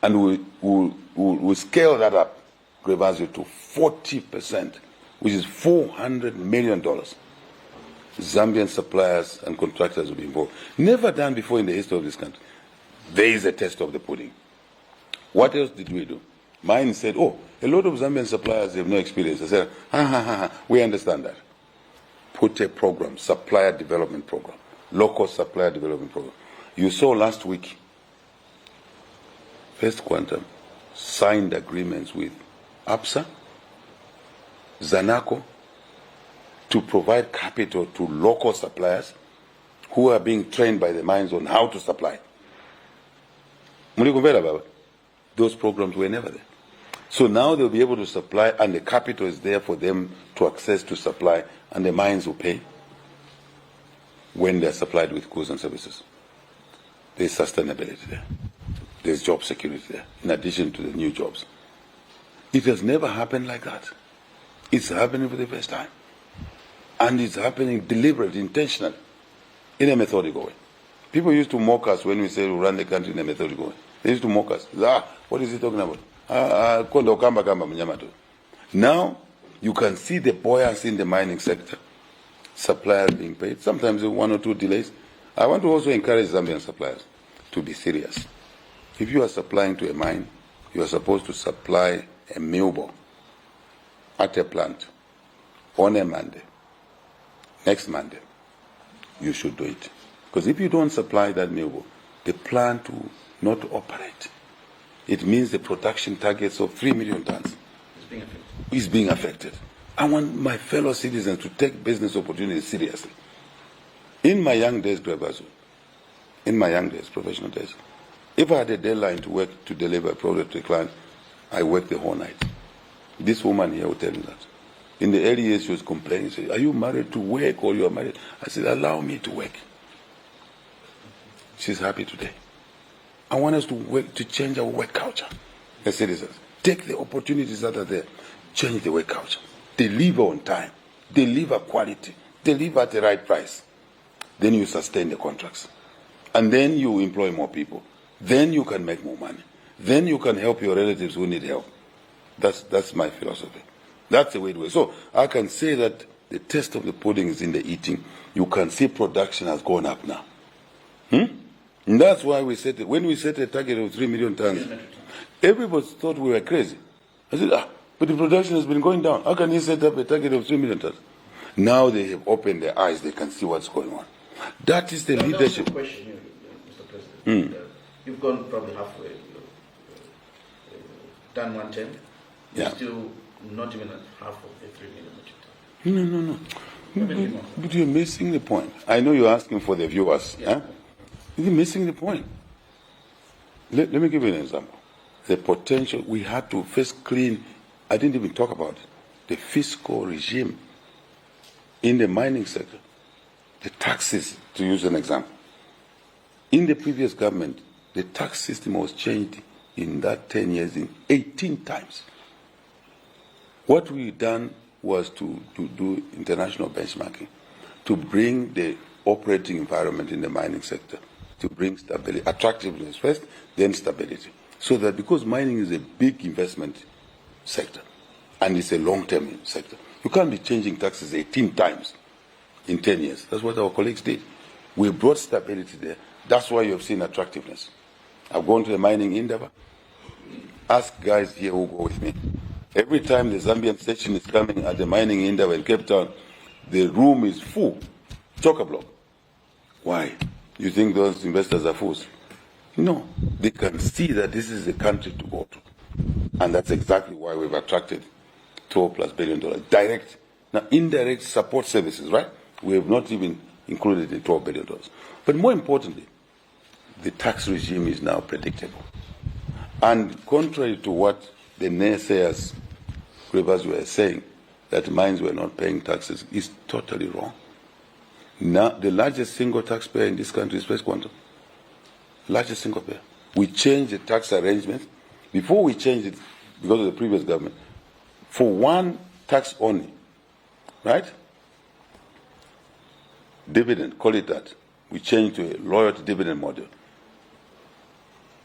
And we'll scale that up, Grevazio, to 40%, which is $400 million. Zambian suppliers and contractors will be involved. Never done before in the history of this country. There is a test of the pudding. What else did we do? Mine said, a lot of Zambian suppliers have no experience. I said, we understand that. Put a program, supplier development program, local supplier development program. You saw last week, First Quantum signed agreements with APSA, Zanaco, to provide capital to local suppliers who are being trained by the mines on how to supply. Those programs were never there. So now they'll be able to supply, and the capital is there for them to access to supply, and the mines will pay when they're supplied with goods and services. There's sustainability there. There's job security there, in addition to the new jobs. It has never happened like that. It's happening for the first time. And it's happening deliberately, intentionally, in a methodical way. People used to mock us when we said we run the country in a methodical way. They used to mock us. What is he talking about? Now, you can see the buoyancy in the mining sector. Suppliers being paid, sometimes 1 or 2 delays. I want to also encourage Zambian suppliers to be serious. If you are supplying to a mine, you are supposed to supply a millball at a plant on a Monday. Next Monday, you should do it. Because if you don't supply that millball, the plant will not operate. It means the production targets of 3 million tons is being affected. I want my fellow citizens to take business opportunities seriously. In my young days, professional days, if I had a deadline to work to deliver a product to a client, I worked the whole night. This woman here will tell me that. In the early years, she was complaining, saying, are you married to work or you are married? I said, allow me to work. She's happy today. I want us to work to change our work culture as citizens. Take the opportunities that are there. Change the work culture. Deliver on time. Deliver quality. Deliver at the right price. Then you sustain the contracts. And then you employ more people. Then you can make more money. Then you can help your relatives who need help. That's my philosophy. That's the way to do it. So I can say that the test of the pudding is in the eating. You can see production has gone up now. And that's why when we set a target of 3 million tons, everybody thought we were crazy. I said, but the production has been going down. How can you set up a target of 3 million tons? Now they have opened their eyes, they can see what's going on. That is the leadership. That's the question, Mr. President. You've gone probably halfway, done 110. You're Yeah. still not even at half of the 3 million metric ton. No. But you're missing the point. I know you're asking for the viewers. Yeah. Huh? You're missing the point. Let me give you an example. The potential, we had to first clean, I didn't even talk about it, the fiscal regime in the mining sector. The taxes, to use an example. In the previous government, the tax system was changed in that 10 years in 18 times. What we've done was to do international benchmarking, to bring the operating environment in the mining sector, to bring stability, attractiveness first, then stability. So that because mining is a big investment sector, and it's a long-term sector, you can't be changing taxes 18 times in 10 years. That's what our colleagues did. We brought stability there. That's why you have seen attractiveness. I've gone to the mining endeavor. Ask guys here who go with me. Every time the Zambian station is coming at the mining endeavor in Cape Town, the room is full, chock-a-block. Why? You think those investors are fools? No. They can see that this is a country to go to. And that's exactly why we've attracted $12+ billion. Direct. Now, indirect support services, right? We have not even included in $12 billion. But more importantly, the tax regime is now predictable. And contrary to what the naysayers, Grievers, were saying, that mines were not paying taxes, is totally wrong. Now, the largest single taxpayer in this country is First Quantum. Largest single payer. We changed the tax arrangement. Before we changed it, because of the previous government, for one tax only, right? Dividend, call it that. We changed to a loyalty dividend model.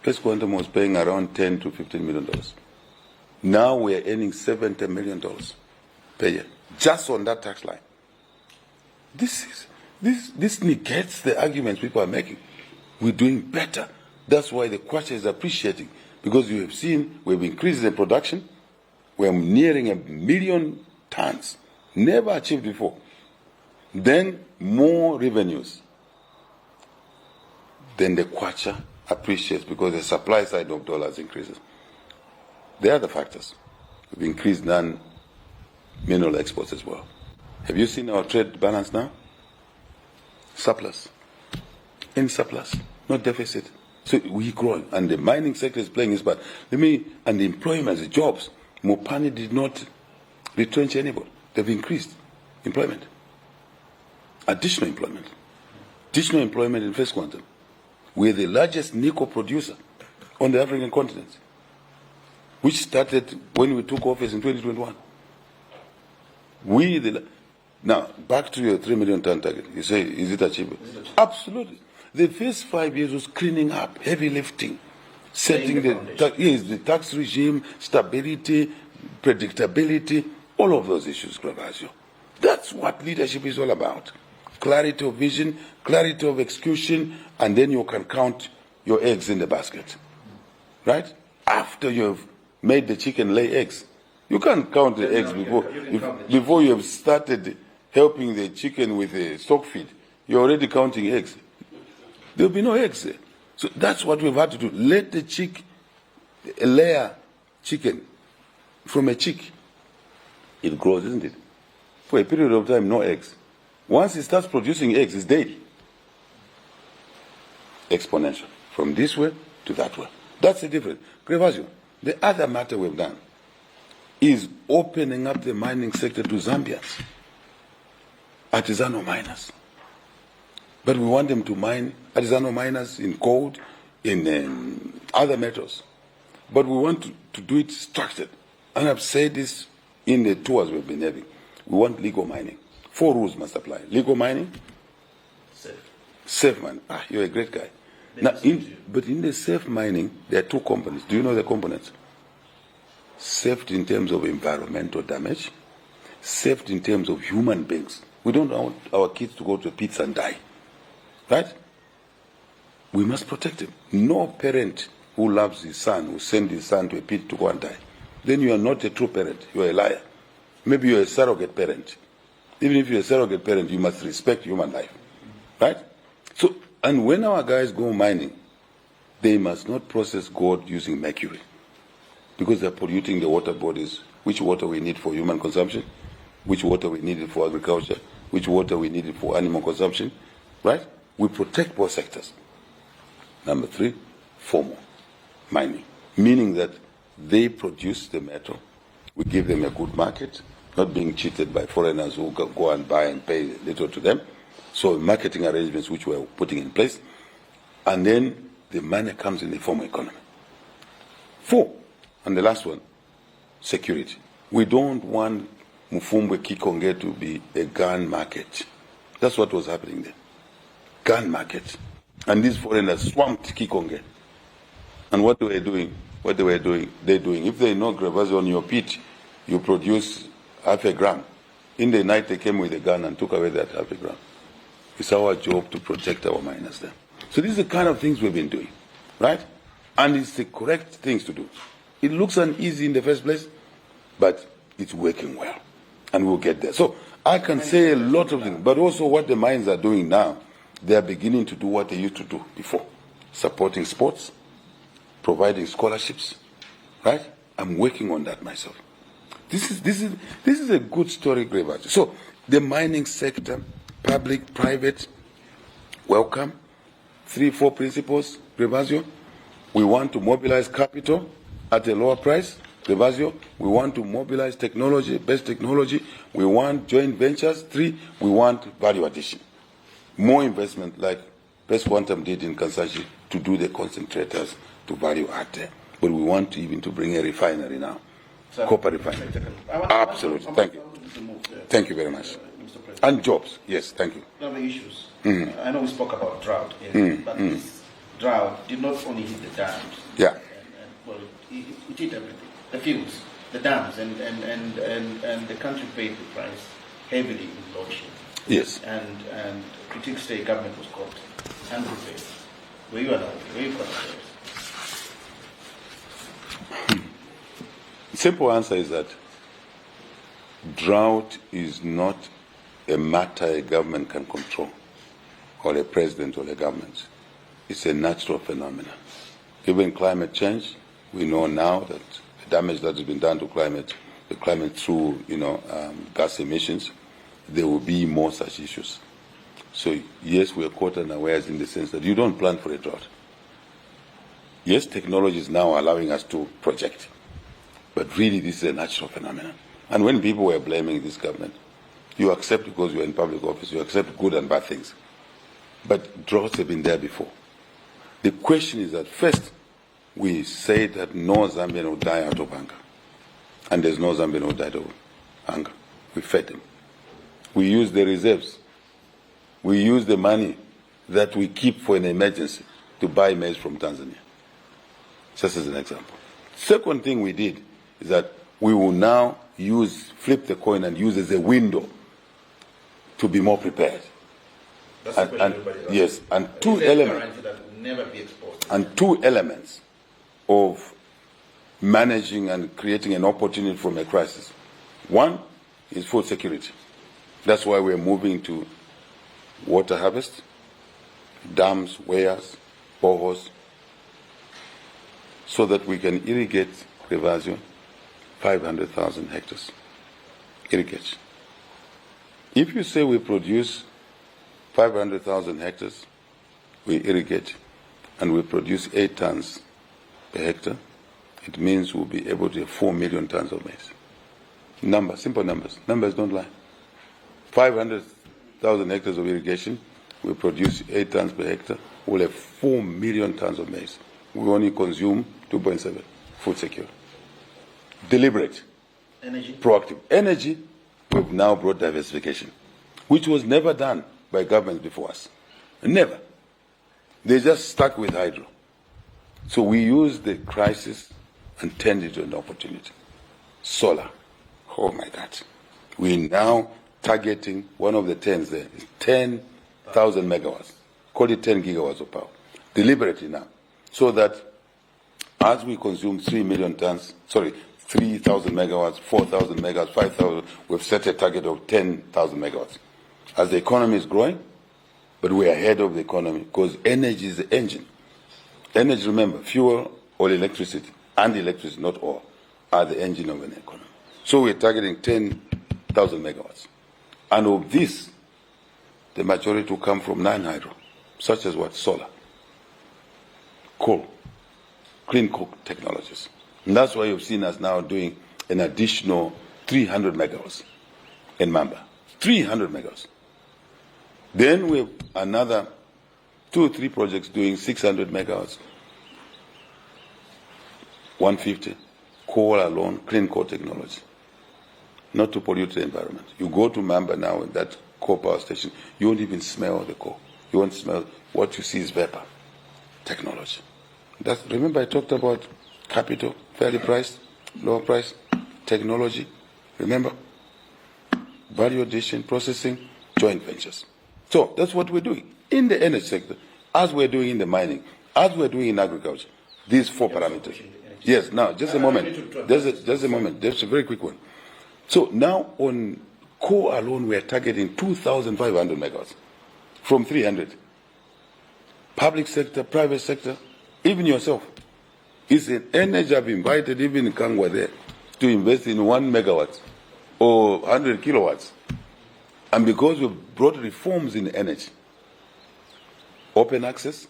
First Quantum was paying around $10 to $15 million. Now we are earning $70 million per year, just on that tax line. This negates the arguments people are making. We're doing better. That's why the Kwacha is appreciating, because you have seen we've increased the production. We're nearing 1 million tons, never achieved before. Then more revenues. Then the Kwacha appreciates because the supply side of dollars increases. The other factors. We've increased non-mineral exports as well. Have you seen our trade balance now? Surplus. In surplus, not deficit. So we're growing, and the mining sector is playing its part. And the employment, the jobs. Mopani did not retrench anybody. They've increased employment. Additional employment. Additional employment in First Quantum. We're the largest nickel producer on the African continent, which started when we took office in 2021. Now, back to your 3 million ton target. You say, is it achievable? Absolutely. The first 5 years was cleaning up, heavy lifting, setting the tax regime, stability, predictability, all of those issues, Gravasio. That's what leadership is all about. Clarity of vision, clarity of execution, and then you can count your eggs in the basket. Right? After you've made the chicken lay eggs. You can't count the eggs before you have started helping the chicken with the stock feed. You're already counting eggs. There'll be no eggs there. So that's what we've had to do. Let the chick layer chicken from a chick. It grows, isn't it? For a period of time, no eggs. Once it starts producing eggs, it's daily. Exponential. From this way to that way. That's the difference. Grevasio, the other matter we've done is opening up the mining sector to Zambians, artisanal miners. But we want them to mine, artisanal miners in gold, in other metals. But we want to do it structured. And I've said this in the tours we've been having. We want legal mining. 4 rules must apply. Legal mining. Safe mining. You're a great guy. But in the safe mining, there are 2 components. Do you know the components? Safety in terms of environmental damage. Safety in terms of human beings. We don't want our kids to go to pits and die. Right? We must protect them. No parent who loves his son will send his son to a pit to go and die. Then you are not a true parent. You are a liar. Maybe you are a surrogate parent. Even if you're a surrogate parent, you must respect human life, right? So, and when our guys go mining, they must not process gold using mercury, because they're polluting the water bodies. Which water we need for human consumption, which water we need for agriculture, which water we need for animal consumption, right? We protect both sectors. Number 3, formal mining, meaning that they produce the metal, we give them a good market, not being cheated by foreigners who go and buy and pay little to them. So marketing arrangements which we're putting in place, and then the money comes in the formal economy. 4, and the last one, security. We don't want Mufumbe Kikonge to be a gun market. That's what was happening there. Gun market. And these foreigners swamped Kikonge. And what they were doing, if they know Grevazio on your pit, you produce half a gram. In the night they came with a gun and took away that half a gram. It's our job to protect our miners there. So these are the kind of things we've been doing, right? And it's the correct things to do. It looks uneasy in the first place, but it's working well, and we'll get there. So I can say a lot of things, but also what the mines are doing now, they are beginning to do what they used to do before, supporting sports, providing scholarships, right? I'm working on that myself. This is a good story, Grevazio. So the mining sector, public, private, welcome. 3, 4 principles, Grevazio. We want to mobilize capital at a lower price, Grevazio. We want to mobilize technology, best technology. We want joint ventures. 3, we want value addition. More investment like Best Quantum did in Kansashi to do the concentrators to value add there. But we want to even to bring a refinery now, copper refinery. Absolutely. Thank you. Thank you very much. And jobs. Yes, thank you. Other issues. I know we spoke about drought, but this drought did not only hit the dams. Yeah. Well, it hit everything. The fields, the dams, and the country paid the price heavily in load shedding. Yes. And critics say government was caught unprepared. Were you allowed? Were you caught unprepared? Simple answer is that drought is not a matter a government can control, or a president or a government. It's a natural phenomenon. Even climate change, we know now that the damage that has been done to the climate through gas emissions, there will be more such issues. So yes, we are caught unawares in the sense that you don't plan for a drought. Yes, technology is now allowing us to project, but really this is a natural phenomenon. And when people were blaming this government, you accept because you're in public office, you accept good and bad things. But droughts have been there before. The question is that first, we say that no Zambian will die out of hunger. And there's no Zambian who died of hunger. We fed them. We use the reserves. We use the money that we keep for an emergency to buy maize from Tanzania. Just as an example. Second thing we did is that we will now flip the coin and use as a window to be more prepared. That's the question everybody asks. Yes, and two elements. That will never be exposed. And 2 elements of managing and creating an opportunity from a crisis. One is food security. That's why we're moving to water harvest, dams, weirs, boreholes, so that we can irrigate Grevazio 500,000 hectares. Irrigation. If you say we produce 500,000 hectares, we irrigate, and we produce 8 tons per hectare, it means we'll be able to have 4 million tons of maize. Simple numbers. Numbers don't lie. 500,000 hectares of irrigation, we produce 8 tons per hectare, we'll have 4 million tons of maize. We only consume 2.7. Food secure. Deliberate. Energy. Proactive. Energy, we've now brought diversification, which was never done by governments before us. Never. They just stuck with hydro. So we used the crisis and turned it into an opportunity. Solar. Oh my God. We're now targeting one of the 10s there, 10,000 megawatts. Call it 10 gigawatts of power. Deliberately now. So that as we consume 3 3,000 megawatts, 4,000 megawatts, 5,000. We've set a target of 10,000 megawatts. As the economy is growing, but we're ahead of the economy because energy is the engine. Energy, remember, fuel or electricity, and electricity, not all, are the engine of an economy. So we're targeting 10,000 megawatts. And of this, the majority will come from non-hydro, such as what? Solar, coal, clean coal technologies. And that's why you've seen us now doing an additional 300 megawatts in Mamba. 300 megawatts. Then we have another 2 or 3 projects doing 600 megawatts, 150, coal alone, clean coal technology, not to pollute the environment. You go to Mamba now, in that coal power station, you won't even smell the coal. You won't smell, what you see is vapor technology. Remember I talked about capital, fairly priced, lower price, technology, remember? Value addition, processing, joint ventures. So that's what we're doing in the energy sector, as we're doing in the mining, as we're doing in agriculture. These 4 parameters. Yes, now, just a moment. Just a moment. There's a very quick one. So now on coal alone, we're targeting 2,500 megawatts from 300. Public sector, private sector, even yourself. It's an energy. I've invited even Kangwa there to invest in 1 megawatt or 100 kilowatts. And because we've brought reforms in energy, open access,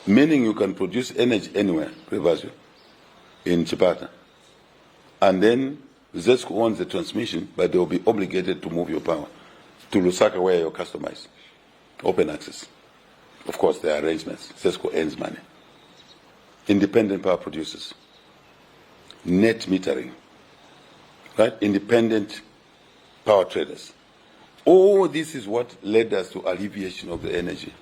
meaning you can produce energy anywhere, Prevasio, in Chipata. And then ZESCO owns the transmission, but they will be obligated to move your power to Lusaka where your customer is. Open access. Of course, there are arrangements. ZESCO earns money. Independent power producers. Net metering. Right? Independent power traders. All this is what led us to alleviation of the energy.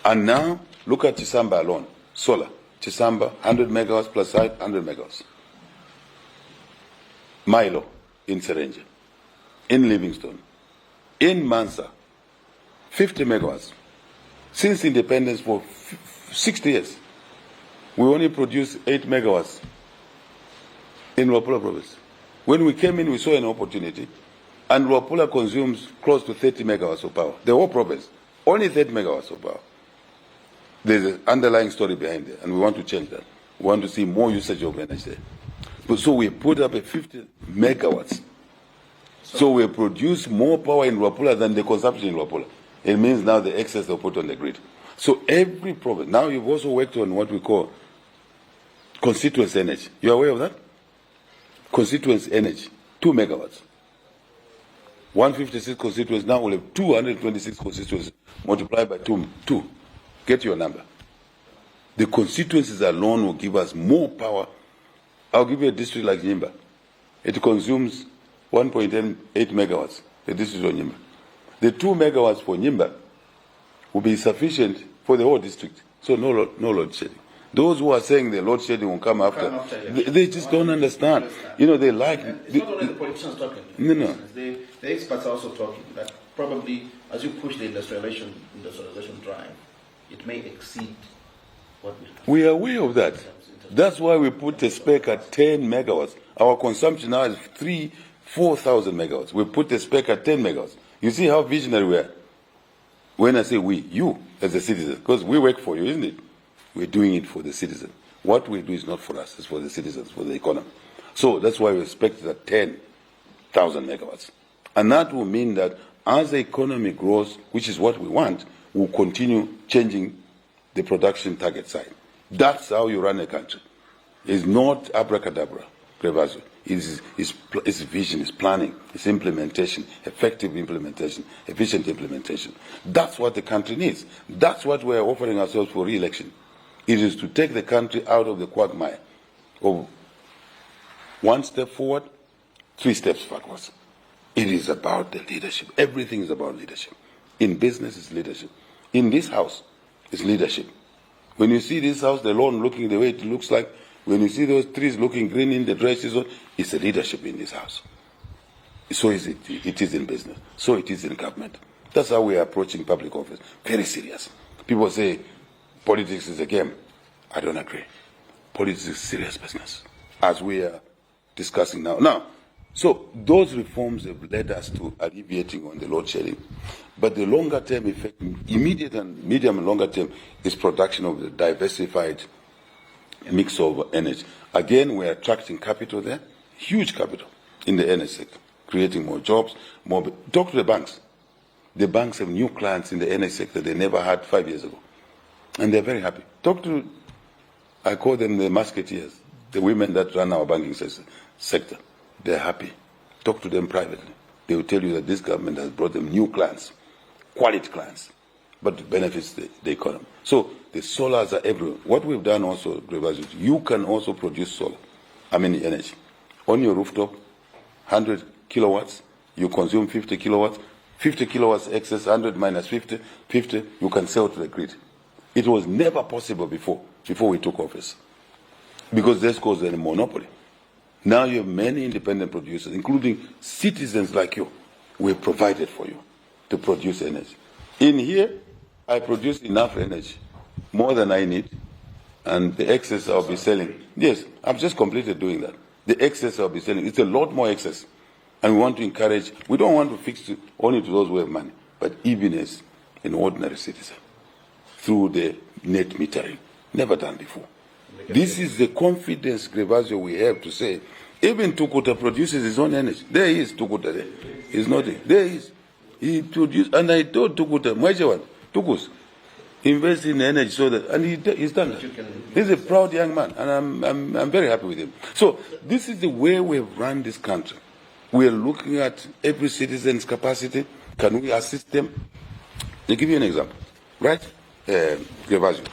And now, look at Chisamba alone. Solar. Chisamba, 100 megawatts plus 100 megawatts. Milo in Serenja, in Livingstone, in Mansa, 50 megawatts. Since independence for 60 years, we only produced 8 megawatts in Luapula province. When we came in, we saw an opportunity, and Luapula consumes close to 30 megawatts of power. The whole province, only 30 megawatts of power. There's an underlying story behind it, and we want to change that. We want to see more usage of energy there. So we put up a 50 megawatts. So we produce more power in Luapula than the consumption in Luapula. It means now the excess they put on the grid. So every province. Now you've also worked on what we call constituency energy. You are aware of that? Constituency energy, 2 megawatts. 156 constituencies, now we'll have 226 constituencies multiplied by 2. Get your number. The constituencies alone will give us more power. I'll give you a district like Nyimba. It consumes 1.8 megawatts, the district of Nyimba. The 2 megawatts for Nyimba will be sufficient for the whole district. So no load shedding. Those who are saying the load shedding will come after, they just don't understand. You know, they like... It's not only the politicians talking. No. The experts are also talking that probably as you push the industrialization drive, it may exceed what we are aware of that. That's why we put a spec at 10 megawatts. Our consumption now is 4,000 megawatts. We put a spec at 10 megawatts. You see how visionary we are. When I say we, you as a citizen, because we work for you, isn't it? We're doing it for the citizen. What we do is not for us, it's for the citizens, for the economy. So that's why we expect it at 10,000 megawatts. And that will mean that as the economy grows, which is what we want, we'll continue changing the production target side. That's how you run a country. It's not abracadabra, Prevazo. It's vision, it's planning, it's implementation, effective implementation, efficient implementation. That's what the country needs. That's what we're offering ourselves for re-election. It is to take the country out of the quagmire of 1 step forward, 3 steps backwards. It is about the leadership. Everything is about leadership. In business, it's leadership. In this house, it's leadership. When you see this house, the lawn looking the way it looks like, when you see those trees looking green in the dry season, it's a leadership in this house. So is it. It is in business. So it is in government. That's how we are approaching public office. Very serious. People say politics is a game. I don't agree. Politics is serious business. as we are discussing now. Now, so those reforms have led us to alleviating on the load shedding. But the longer term effect, immediate and medium and longer term, is production of the diversified mix of energy. Again, we're attracting capital there, huge capital in the energy sector, creating more jobs, more. Talk to the banks. The banks have new clients in the energy sector they never had 5 years ago. And they're very happy. Talk to, I call them the musketeers, the women that run our banking sector. They're happy. Talk to them privately. They will tell you that this government has brought them new clients, quality clients, but it benefits the economy. So the solars are everywhere. What we've done also, you can also produce solar, energy. On your rooftop, 100 kilowatts, you consume 50 kilowatts, 50 kilowatts excess, 100 minus 50, you can sell to the grid. It was never possible before we took office, because this caused a monopoly. Now you have many independent producers, including citizens like you. We provided for you to produce energy. In here, I produce enough energy, more than I need, and the excess I'll be selling. Yes, I've just completed doing that. The excess I'll be selling, it's a lot more excess. And we want to encourage, we don't want to fix it only to those who have money, but even as an ordinary citizen, through the net metering. Never done before. This is the confidence, Grevasio, we have to say, even Tukuta produces his own energy. There he is, Tukuta there. He's not there. There he is. He produced, and I told Tukuta, Mwajewan, Tukus, invest in energy so that, and he's done that. He's a proud young man, and I'm very happy with him. So this is the way we have run this country. We are looking at every citizen's capacity. Can we assist them? I'll give you an example, right? Grevasio.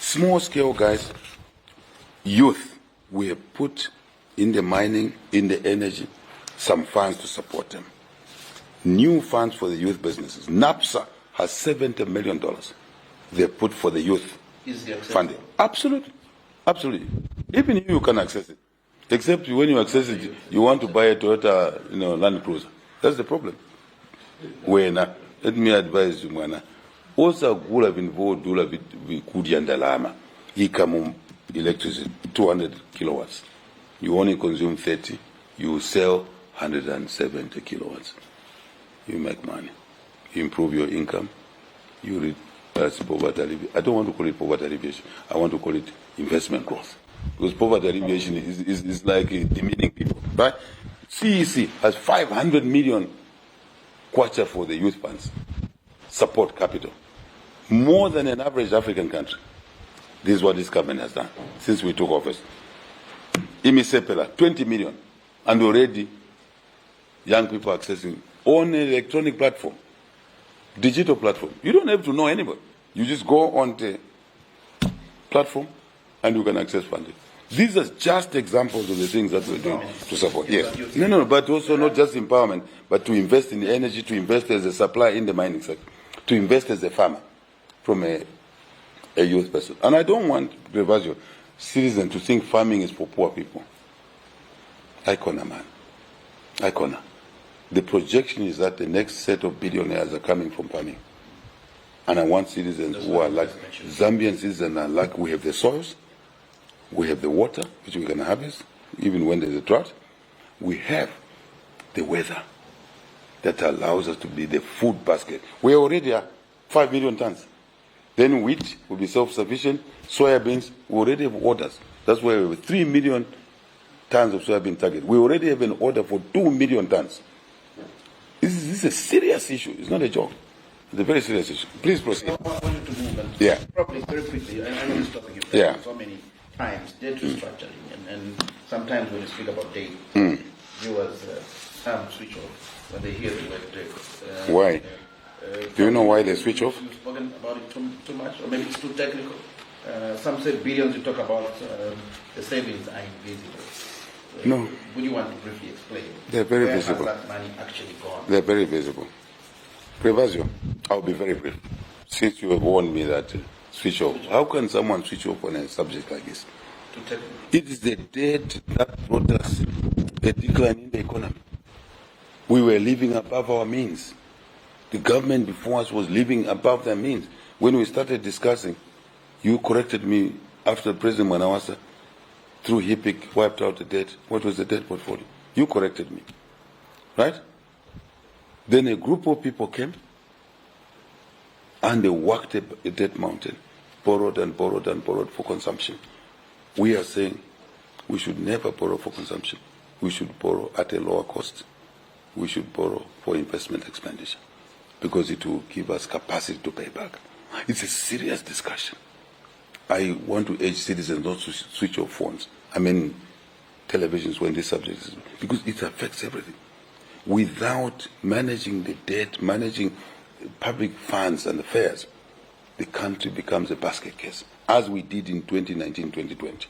Small scale guys, youth, we have put in the mining, in the energy, some funds to support them. New funds for the youth businesses. NAPSA has $70 million they put for the youth funding. Absolutely. Absolutely. Even you can access it. Except when you access it, you want to buy a Toyota, Land Cruiser. That's the problem. Let me advise you, Mwana. Also, would have involved Kudi and Dalama. He come electricity, 200 kilowatts. You only consume 30. You sell 170 kilowatts. You make money. You improve your income. You reduce poverty alleviation. I don't want to call it poverty alleviation. I want to call it investment growth. Because poverty alleviation is like demeaning people, right? CEC has 500 million kwacha for the youth funds, support capital, more than an average African country. This is what this government has done since we took office. Imisepela, 20 million, and already young people accessing on an electronic platform, digital platform. You don't have to know anybody. You just go on the platform and you can access funding. These are just examples of the things that we're doing to support. Yes. No, but also not just empowerment, but to invest in energy, to invest as a supplier in the mining sector, to invest as a farmer from a youth person. And I don't want, Grevasio, citizens to think farming is for poor people. Icona, man. Icona. The projection is that the next set of billionaires are coming from farming. And I want citizens who are like, Zambian citizens are like, we have the soils, we have the water, which we can harvest, even when there's a drought. We have the weather that allows us to be the food basket. We already are 5 million tons. Then wheat will be self-sufficient. Soybeans, we already have orders. That's why we have 3 million tons of soybean target. We already have an order for 2 million tons. This is a serious issue. It's not a joke. It's a very serious issue. Please proceed. I want you to move and yeah. Probably very quickly. I know this topic you've yeah. so many times, data structuring, and sometimes when you speak about data, viewers switch off when they hear the word data. Why? Do you know why they switch off? You've spoken about it too much, or maybe it's too technical. Some say billions, you talk about the savings are invisible. No. Would you want to briefly explain? They're very Where visible. has that money actually gone? They're very visible. Grevasio, I'll be very brief. Since you have warned me that switch off, how can someone switch off on a subject like this? It is the debt that brought us a decline in the economy. We were living above our means. The government before us was living above their means. When we started discussing, you corrected me after President Manawasa, through HIPIC, wiped out the debt. What was the debt portfolio? You corrected me, right? Then a group of people came and they worked a debt mountain, borrowed and borrowed and borrowed for consumption. We are saying we should never borrow for consumption. We should borrow at a lower cost. We should borrow for investment expenditure because it will give us capacity to pay back. It's a serious discussion. I want to urge citizens not to switch off phones. I mean, televisions when this subject is, because it affects everything. Without managing the debt, managing public funds and affairs, the country becomes a basket case, as we did in 2019-2020.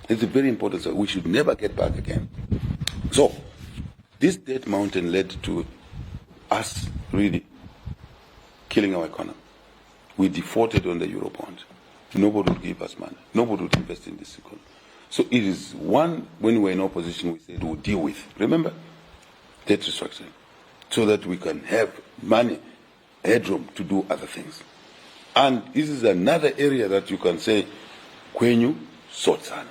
It's a very important, so we should never get back again. So, this debt mountain led to us really killing our economy. We defaulted on the Eurobond. Nobody would give us money. Nobody would invest in this economy. So it is one, when we were in opposition, we said we'll deal with, remember, debt restructuring, so that we can have money, headroom to do other things. And this is another area that you can say, kwenyu sotsana.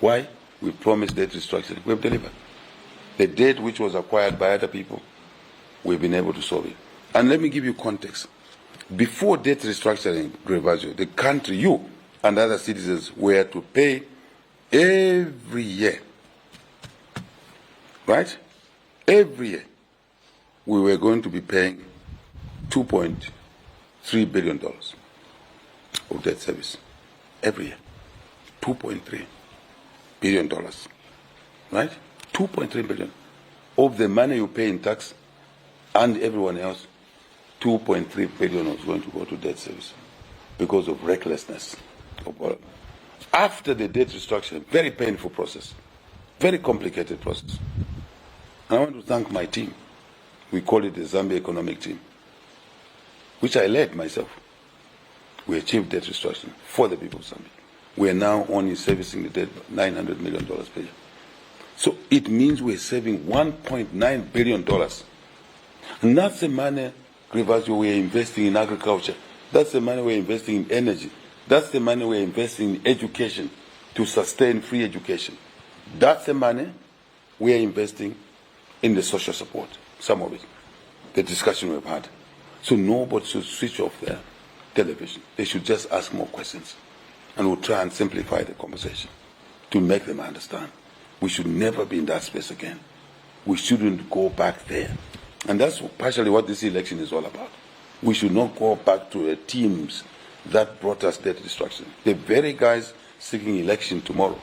Why? We promised debt restructuring. We've delivered. The debt which was acquired by other people, we've been able to solve it. And let me give you context. Before debt restructuring, Grevajo, the country, you and other citizens were to pay every year. Right? Every year. We were going to be paying $2.3 billion of debt service. Every year. $2.3 billion. Right? 2.3 billion of the money you pay in tax and everyone else. 2.3 billion was going to go to debt service because of recklessness. After the debt restructuring, very painful process, very complicated process. And I want to thank my team. We call it the Zambia Economic Team, which I led myself. We achieved debt restructuring for the people of Zambia. We are now only servicing the debt $900 million per year. So it means we're saving $1.9 billion. And that's the money, Grevajo, we're investing in agriculture. That's the money we're investing in energy. That's the money we're investing in education to sustain free education. That's the money we are investing in the social support, some of it, the discussion we've had. So nobody should switch off their television. They should just ask more questions. And we'll try and simplify the conversation to make them understand. We should never be in that space again. We shouldn't go back there. And that's partially what this election is all about. We should not go back to the teams that brought us debt destruction. The very guys seeking election tomorrow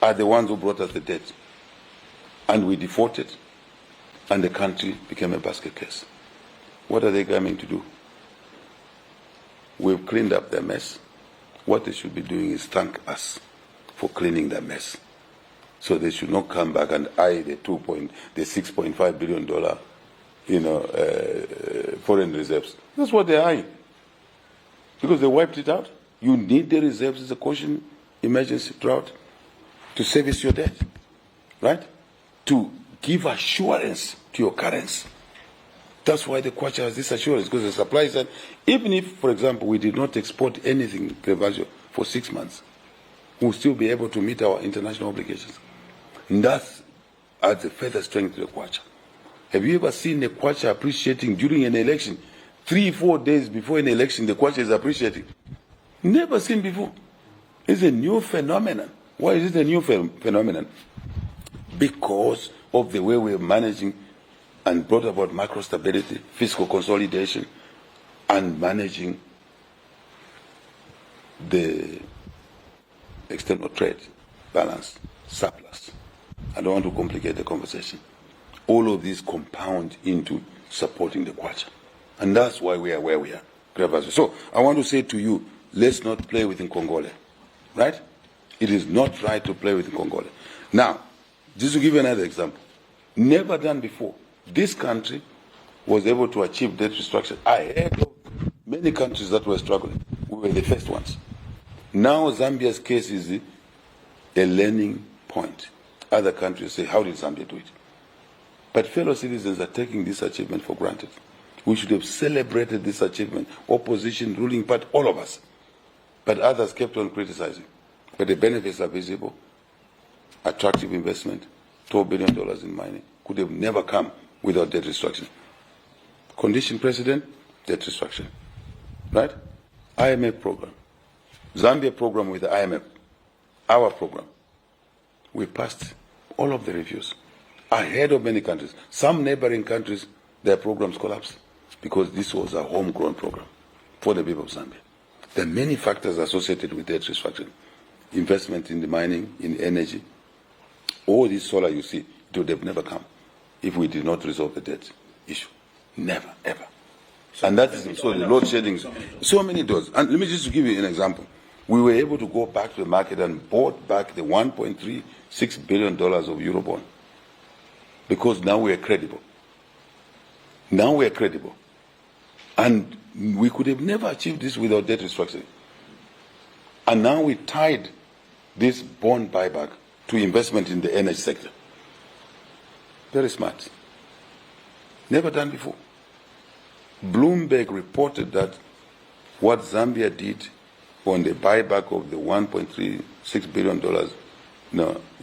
are the ones who brought us the debt. And we defaulted, and the country became a basket case. What are they coming to do? We've cleaned up their mess. What they should be doing is thank us for cleaning their mess. So they should not come back and eye the $6.5 billion, foreign reserves. That's what they're eyeing. Because they wiped it out. You need the reserves as a caution emergency drought to service your debt, right? To give assurance to your currency. That's why the Kwacha has this assurance, because the supply side, even if, for example, we did not export anything, Grevajo, for 6 months, we'll still be able to meet our international obligations. And that adds a further strength to the Kwacha. Have you ever seen the Kwacha appreciating during an election? 3-4 days before an election, the Kwacha is appreciating. Never seen before. It's a new phenomenon. Why is it a new phenomenon? Because of the way we're managing and brought about macro stability, fiscal consolidation, and managing the external trade balance, surplus. I don't want to complicate the conversation. All of these compound into supporting the Kwacha. And that's why we are where we are. So I want to say to you, let's not play with Nkongole. Right? It is not right to play with Nkongole. Now, just to give you another example. Never done before. This country was able to achieve debt restructuring ahead of many countries that were struggling. We were the first ones. Now Zambia's case is a learning point. Other countries say, how did Zambia do it? But fellow citizens are taking this achievement for granted. We should have celebrated this achievement. Opposition, ruling party, all of us. But others kept on criticizing. But the benefits are visible. attractive investment, $12 billion in mining, could have never come without debt restructuring. Condition precedent, debt restructuring. Right? IMF program. Zambia program with the IMF. Our program. We passed all of the reviews ahead of many countries. Some neighboring countries, their programs collapsed because this was a homegrown program for the people of Zambia. There are many factors associated with debt restructuring. Investment in the mining, in energy. All this solar you see, it would have never come if we did not resolve the debt issue. Never, ever. And that is so the load shedding. So many doors. And let me just give you an example. We were able to go back to the market and bought back the $1.36 billion of Eurobond because now we are credible. Now we are credible. And we could have never achieved this without debt restructuring. And now we tied this bond buyback to investment in the energy sector. Very smart. Never done before. Bloomberg reported that what Zambia did on the buyback of the $1.36 billion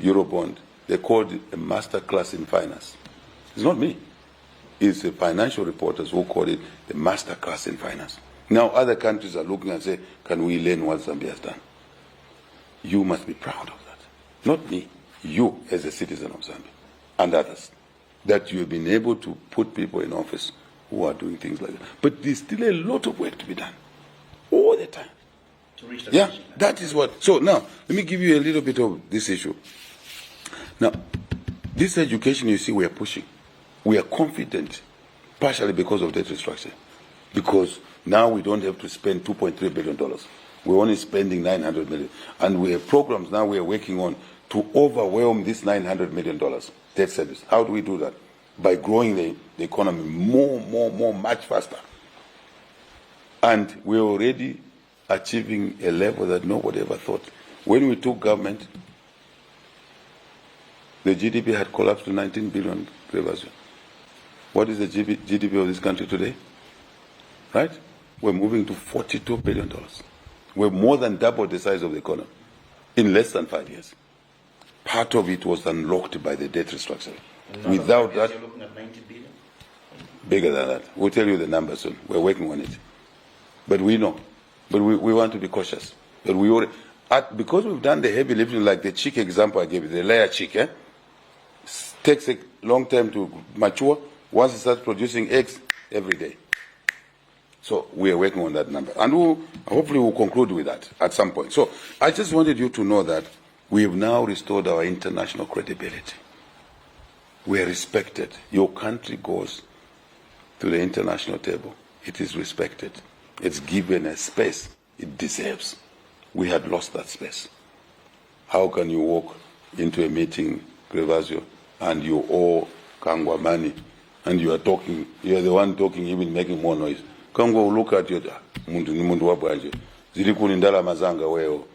Eurobond, they called it a master class in finance. It's not me. It's the financial reporters who called it the master class in finance. Now other countries are looking and say, can we learn what Zambia has done? You must be proud of that. Not me. You as a citizen of Zambia and others. That you have been able to put people in office who are doing things like that. But there's still a lot of work to be done. All the time. To reach the yeah, that is what. So now, let me give you a little bit of this issue. Now, this education you see we are pushing, we are confident, partially because of debt restructuring. Because now we don't have to spend $2.3 billion. We're only spending $900 million. And we have programs now we are working on to overwhelm this $900 million debt service. How do we do that? By growing the economy more, much faster. And we're already achieving a level that nobody ever thought. When we took government, the GDP had collapsed to 19 billion. What is the GDP of this country today? Right? We're moving to $42 billion. We're more than double the size of the economy in less than 5 years. Part of it was unlocked by the debt restructuring. Without that, you're looking at 90 billion? Bigger than that. We'll tell you the numbers soon. We're working on it. But we know. But we want to be cautious. But we already, because we've done the heavy lifting, like the chick example I gave you, the layer chick, takes a long time to mature. Once it starts producing eggs, every day. So we are working on that number. And hopefully we'll conclude with that at some point. So I just wanted you to know that we have now restored our international credibility. We are respected. Your country goes to the international table. It is respected. It's given a space it deserves. We had lost that space. How can you walk into a meeting, Grevasio, and you owe Kangwa money, and you are talking, you are the one talking, even making more noise? Kangwa will look at you, mundu ni mundu wabwanje. Zili kunindala mazanga weo,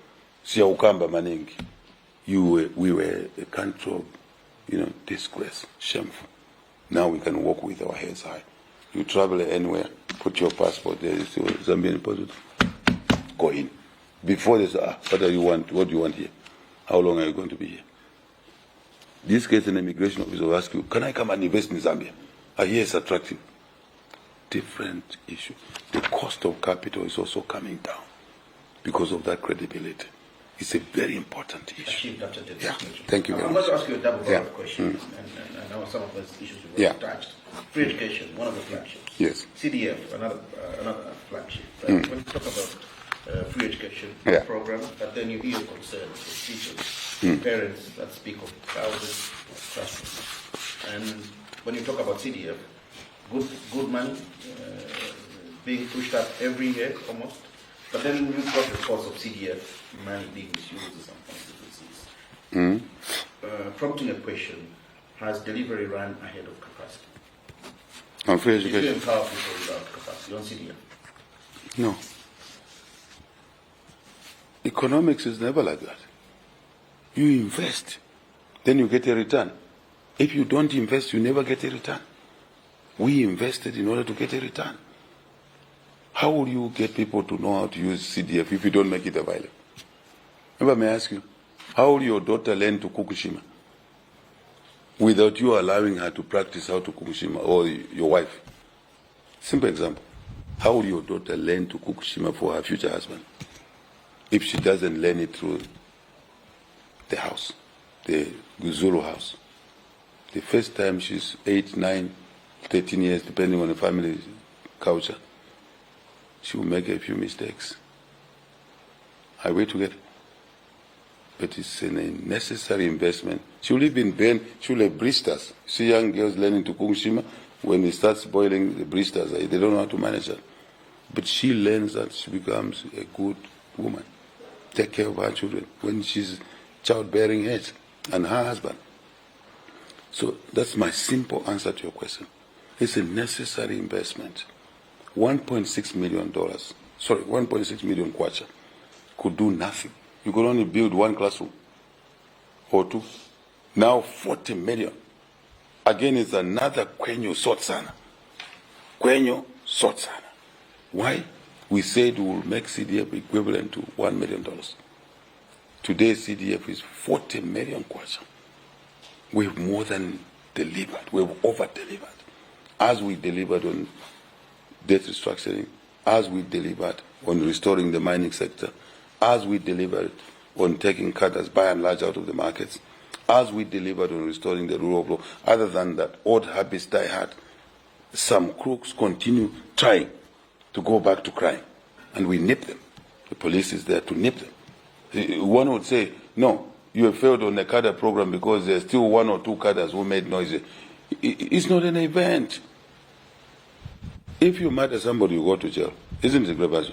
siya ukamba maningi. We were a country of, disgrace, shameful. Now we can walk with our heads high. You travel anywhere, put your passport there, you see Zambian passport, go in. Before they say, what do you want here? How long are you going to be here? This case, an immigration officer will ask you, can I come and invest in Zambia? I hear it's attractive. Different issue. The cost of capital is also coming down because of that credibility. It's a very important issue. Yeah. Thank you very much. I'm going to ask you a double question, and I know some of those issues you've already touched. Free education, one of the flagships. Yes. CDF, another flagship. When you talk about free education program, but then you hear concerns of teachers, parents that speak of thousands of classrooms. And when you talk about CDF, good money being pushed up every year almost. But then you've got reports of CDF money being misused in some constituencies. Prompting a question, has delivery run ahead of capacity? On free Did you education? empower people without capacity on CDF? No. Economics is never like that. You invest, then you get a return. If you don't invest, you never get a return. We invested in order to get a return. How will you get people to know how to use CDF if you don't make it available? Remember, may I ask you, How will your daughter learn to cook shima without you allowing her to practice how to cook shima, or your wife? Simple example. How will your daughter learn to cook shima for her future husband if she doesn't learn it through the house, the Zulu house? The first time she's 8, 9, 13 years, depending on the family culture, she will make a few mistakes. I wait together. But it's a necessary investment. She will even burn, she will have blisters. See young girls learning to cook shima, when it starts boiling, the blisters, they don't know how to manage that. But she learns that, she becomes a good woman. Take care of her children when she's childbearing age, and her husband. So that's my simple answer to your question. It's a necessary investment. $1.6 million, 1.6 million kwacha could do nothing. You could only build one classroom or two. Now 40 million. Again, it's another kwenyo sotsana. Kwenyo sotsana. Why? We said we will make CDF equivalent to $1 million. Today, CDF is 40 million kwacha. We've more than delivered. We've over-delivered. As we delivered on debt restructuring, as we delivered on restoring the mining sector, as we delivered on taking cadres by and large out of the markets, as we delivered on restoring the rule of law. Other than that, old habits die hard. Some crooks continue trying to go back to crime, and we nip them. The police is there to nip them. One would say, no, you have failed on the cadre program because there's still one or two cadres who made noise. It's not an event. If you murder somebody, you go to jail. Isn't it, Grebazo?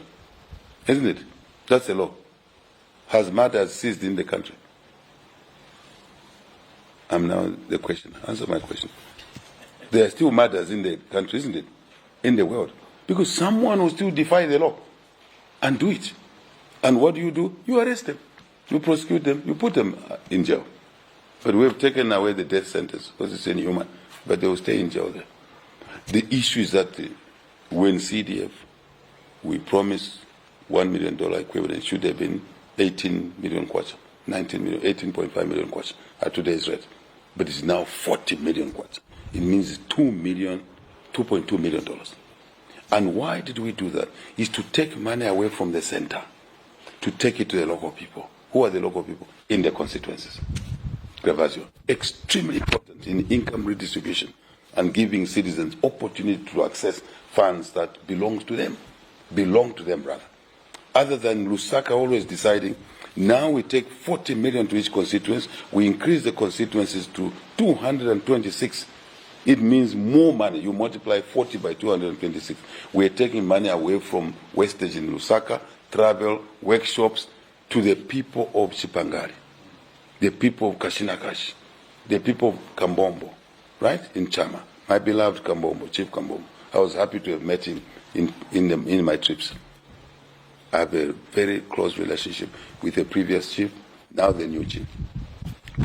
Isn't it? That's the law. Has murder ceased in the country? I'm now the question. Answer my question. There are still murders in the country, isn't it? In the world. Because someone will still defy the law and do it. And what do? You arrest them. You prosecute them. You put them in jail. But we have taken away the death sentence because it's inhuman. But they will stay in jail there. The issue is that when CDF, we promised $1 million equivalent, should have been 18 million kwacha, 19 million, 18.5 million kwacha at today's rate. But it's now 40 million kwacha. It means it's $2.2 million. And why did we do that? Is to take money away from the center, to take it to the local people. Who are the local people? In the constituencies. Gravazio. Extremely important in income redistribution and giving citizens opportunity to access funds that belong to them, rather. Other than Lusaka always deciding, now we take 40 million to each constituency, we increase the constituencies to 226. It means more money. You multiply 40 by 226. We're taking money away from wastage in Lusaka, travel, workshops, to the people of Chipangari, the people of Kashinakashi, the people of Kambombo, right? In Chama. My beloved Kambombo, Chief Kambombo. I was happy to have met him in my trips. I have a very close relationship with the previous chief, now the new chief.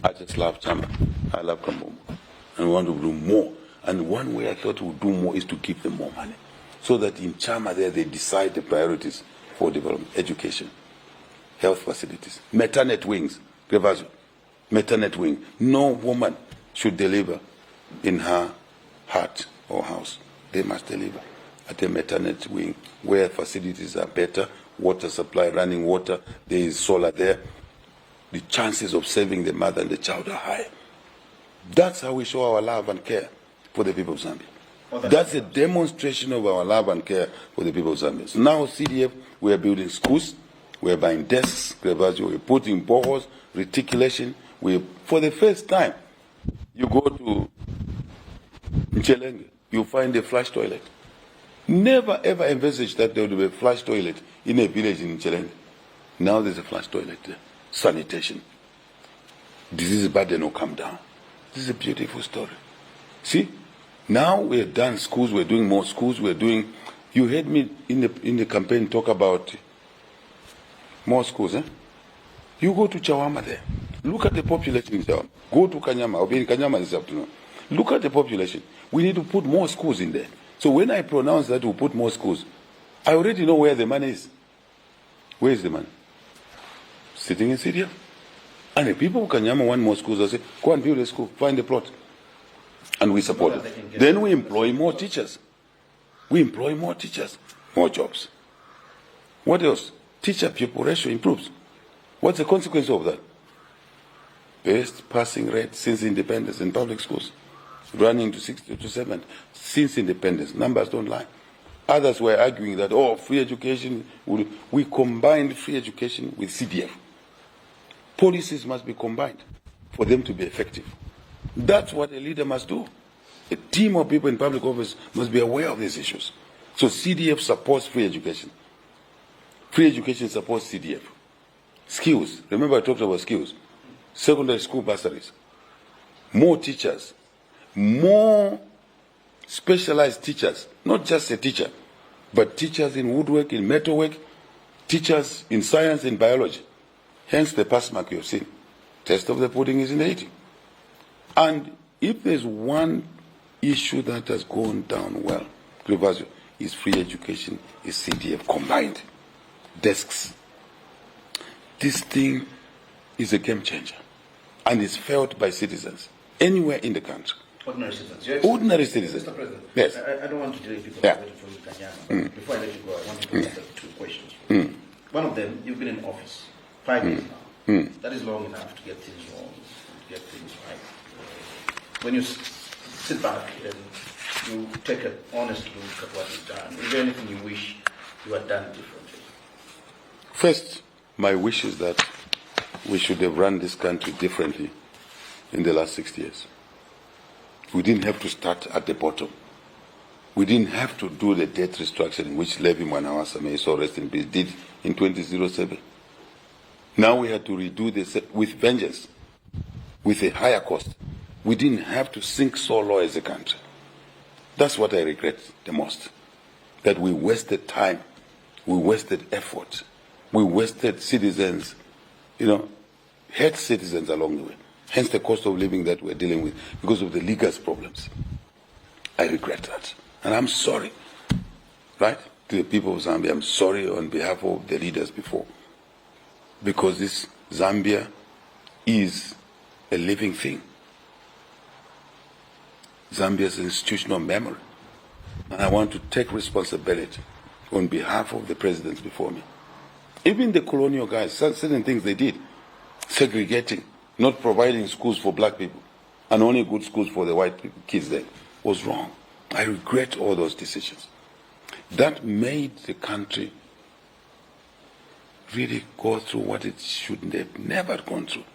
I just love Chama. I love Kambombo. And we want to do more. And one way I thought we would do more is to give them more money. So that in Chama there they decide the priorities for development, education, health facilities, maternity wings, maternity wing. No woman should deliver in her hut or house. They must deliver at a maternity wing where facilities are better, water supply, running water, there is solar there. The chances of saving the mother and the child are high. That's how we show our love and care for the people of Zambia. That's a demonstration of our love and care for the people of Zambia. So now CDF, we are building schools, we are buying desks, we are putting boreholes, reticulation. For the first time, you go to Nchelenge, you find a flush toilet. Never ever envisaged that there would be a flush toilet in a village in Nchelenge. Now there's a flush toilet there. Sanitation. Disease burden will come down. This is a beautiful story. See, now we have done schools, we're doing more schools, you heard me in the campaign talk about more schools, eh? You go to Chawama there. Look at the population in Chawama. Go to Kanyama. I'll be in Kanyama this afternoon. Look at the population. We need to put more schools in there. So when I pronounce that we'll put more schools, I already know where the money is. Where is the money? Sitting in Syria. And the people of Kanyama want more schools. I say, go and build a school, find a plot. And we support it. Then we employ more teachers. We employ more teachers, more jobs. What else? Teacher-pupil ratio improves. What's the consequence of that? Best passing rate since independence in public schools, running to 60 to 70 since independence. Numbers don't lie. Others were arguing that, free education, we combined free education with CDF. Policies must be combined for them to be effective. That's what a leader must do. A team of people in public office must be aware of these issues. So CDF supports free education. Free education supports CDF. Skills. Remember I talked about skills. Secondary school bursaries. More teachers. More specialized teachers. Not just a teacher, but teachers in woodwork, in metalwork, teachers in science and biology. Hence the pass mark you have seen. Test of the pudding is in the eating. And if there's one issue that has gone down well, is free education, is CDF combined. Desks. This thing is a game changer. And it's felt by citizens anywhere in the country. Ordinary citizens. Yes. Ordinary citizens. Mr. President, yes. I don't want to delay people Yeah. waiting for you, Kanyama. Before I let you go, I want to ask 2 questions. One of them, you've been in office 5 years now. That is long enough to get things wrong, to get things right. When you sit back and you take an honest look at what you've done, is there anything you wish you had done differently? First, my wish is that we should have run this country differently in the last 6 years. We didn't have to start at the bottom. We didn't have to do the debt restructuring, which Levi Mwanawasa, may so rest in peace, did in 2007. Now we had to redo this with vengeance, with a higher cost. We didn't have to sink so low as a country. That's what I regret the most, that we wasted time, we wasted effort, we wasted citizens, hurt citizens along the way. Hence the cost of living that we're dealing with because of the legal problems. I regret that. And I'm sorry, right, to the people of Zambia. I'm sorry on behalf of the leaders before. Because this Zambia is a living thing. Zambia's institutional memory. And I want to take responsibility on behalf of the presidents before me. Even the colonial guys, certain things they did, segregating, not providing schools for black people, and only good schools for the white people, kids there, was wrong. I regret all those decisions. That made the country really go through what it should have never gone through.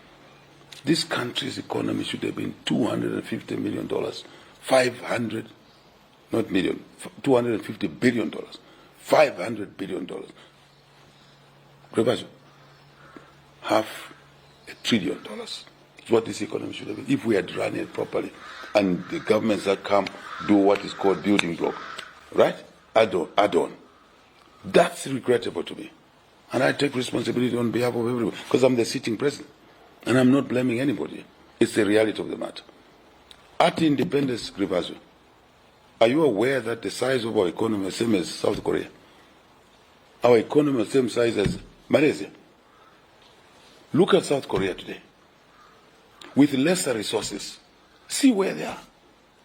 This country's economy should have been $250 million, $250 billion, $500 billion. $500 billion is what this economy should have been if we had run it properly. And the governments that come do what is called building block, right? Add on. That's regrettable to me. And I take responsibility on behalf of everyone because I'm the sitting president. And I'm not blaming anybody. It's the reality of the matter. At independence, Grivazo, are you aware that the size of our economy is the same as South Korea? Our economy is the same size as Malaysia. Look at South Korea today. With lesser resources, see where they are.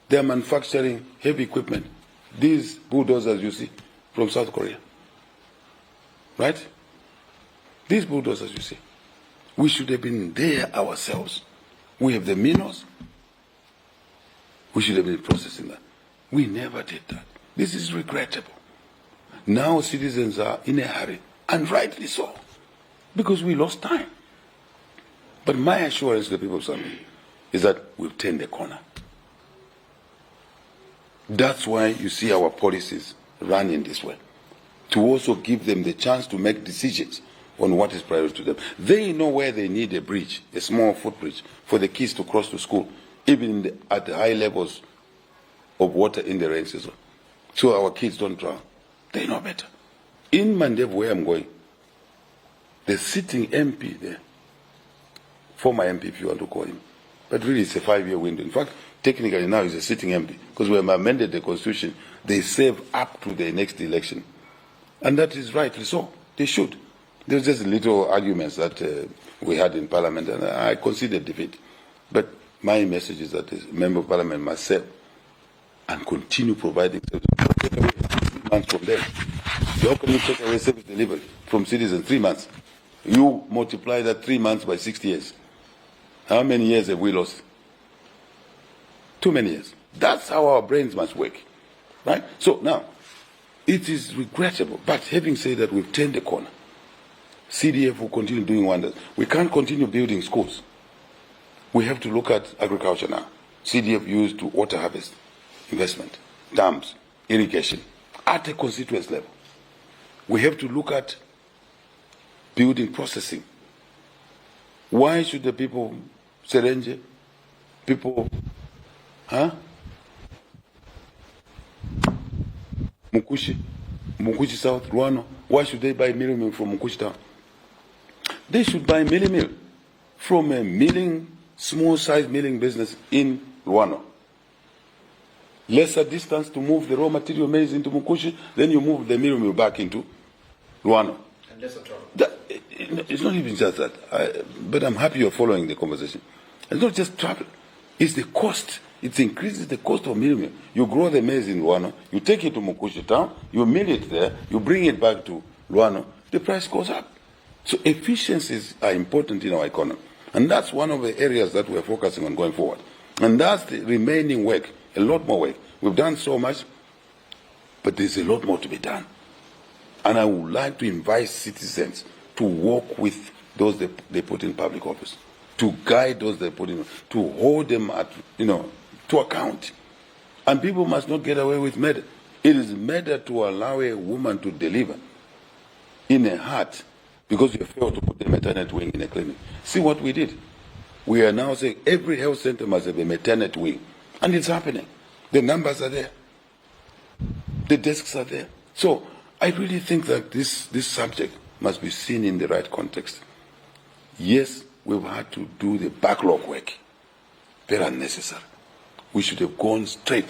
They are manufacturing heavy equipment. These bulldozers you see from South Korea. Right? These bulldozers you see. We should have been there ourselves. We have the minerals. We should have been processing that. We never did that. This is regrettable. Now citizens are in a hurry, and rightly so, because we lost time. But my assurance to the people of Zambia is that we've turned the corner. That's why you see our policies run in this way, to also give them the chance to make decisions on what is priority to them. They know where they need a bridge, a small footbridge, for the kids to cross to school, even at the high levels of water in the rain season, so our kids don't drown. They know better. In Mandev, where I'm going, the sitting MP there, former MP if you want to call him, but really it's a 5-year window. In fact, technically now he's a sitting MP, because we have amended the constitution. They serve up to the next election. And that is rightly so. They should. There was just little arguments that we had in Parliament, and I conceded defeat. But my message is that the Member of Parliament must serve and continue providing service. Take away 3 months from them. How can you take away service delivery from citizens 3 months? You multiply that 3 months by 60 years. How many years have we lost? Too many years. That's how our brains must work. Right? So now, it is regrettable. But having said that, we've turned the corner. CDF will continue doing wonders. We can't continue building schools. We have to look at agriculture now. CDF used to water harvest, investment, dams, irrigation, at a constituency level. We have to look at building processing. Why should the people, Serenje, people, Mukushi South, Ruano, why should they buy milling from Mukushi Town? They should buy milling from a milling, small-sized milling business in Ruano. Lesser distance to move the raw material maize into Mukushi, then you move the milling back into Ruano. And lesser trouble. It's not even just that. But I'm happy you're following the conversation. It's not just travel. It's the cost. It increases the cost of milling. You grow the maize in Luano, you take it to Mukushi town, you mill it there, you bring it back to Luano, the price goes up. So efficiencies are important in our economy. And that's one of the areas that we're focusing on going forward. And that's the remaining work, a lot more work. We've done so much, but there's a lot more to be done. And I would like to invite citizens to work with those they put in public office, to guide those they put in, to hold them at, to account. And people must not get away with murder. It is murder to allow a woman to deliver in a heart because you failed to put the maternity wing in a clinic. See what we did. We are now saying every health center must have a maternity wing. And it's happening. The numbers are there. The desks are there. So I really think that this subject must be seen in the right context. Yes, we've had to do the backlog work. Very unnecessary. We should have gone straight.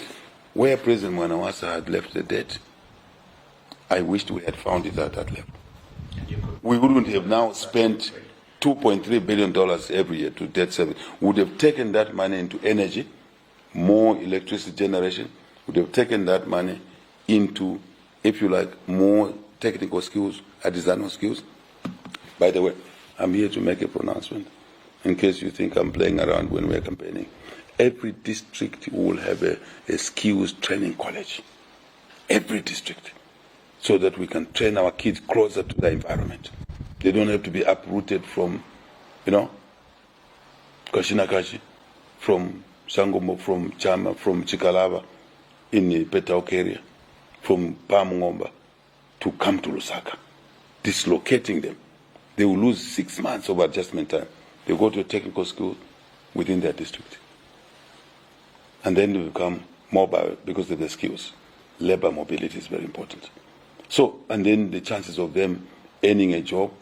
Where President Mwanawasa had left the debt, I wished we had found it at that level. We wouldn't have now spent $2.3 billion every year to debt service. We would have taken that money into energy, more electricity generation. We would have taken that money into, if you like, more technical skills, artisanal skills. By the way, I'm here to make a pronouncement in case you think I'm playing around when we're campaigning. Every district will have a skills training college. Every district. So that we can train our kids closer to the environment. They don't have to be uprooted from, Kashinakashi, from Sangomo, from Chama, from Chikalaba, in the Petaok area, from Pamungomba, to come to Lusaka. Dislocating them. They will lose 6 months of adjustment time. They go to a technical school within their district. And then they become mobile because of their skills. Labor mobility is very important. So, and then the chances of them earning a job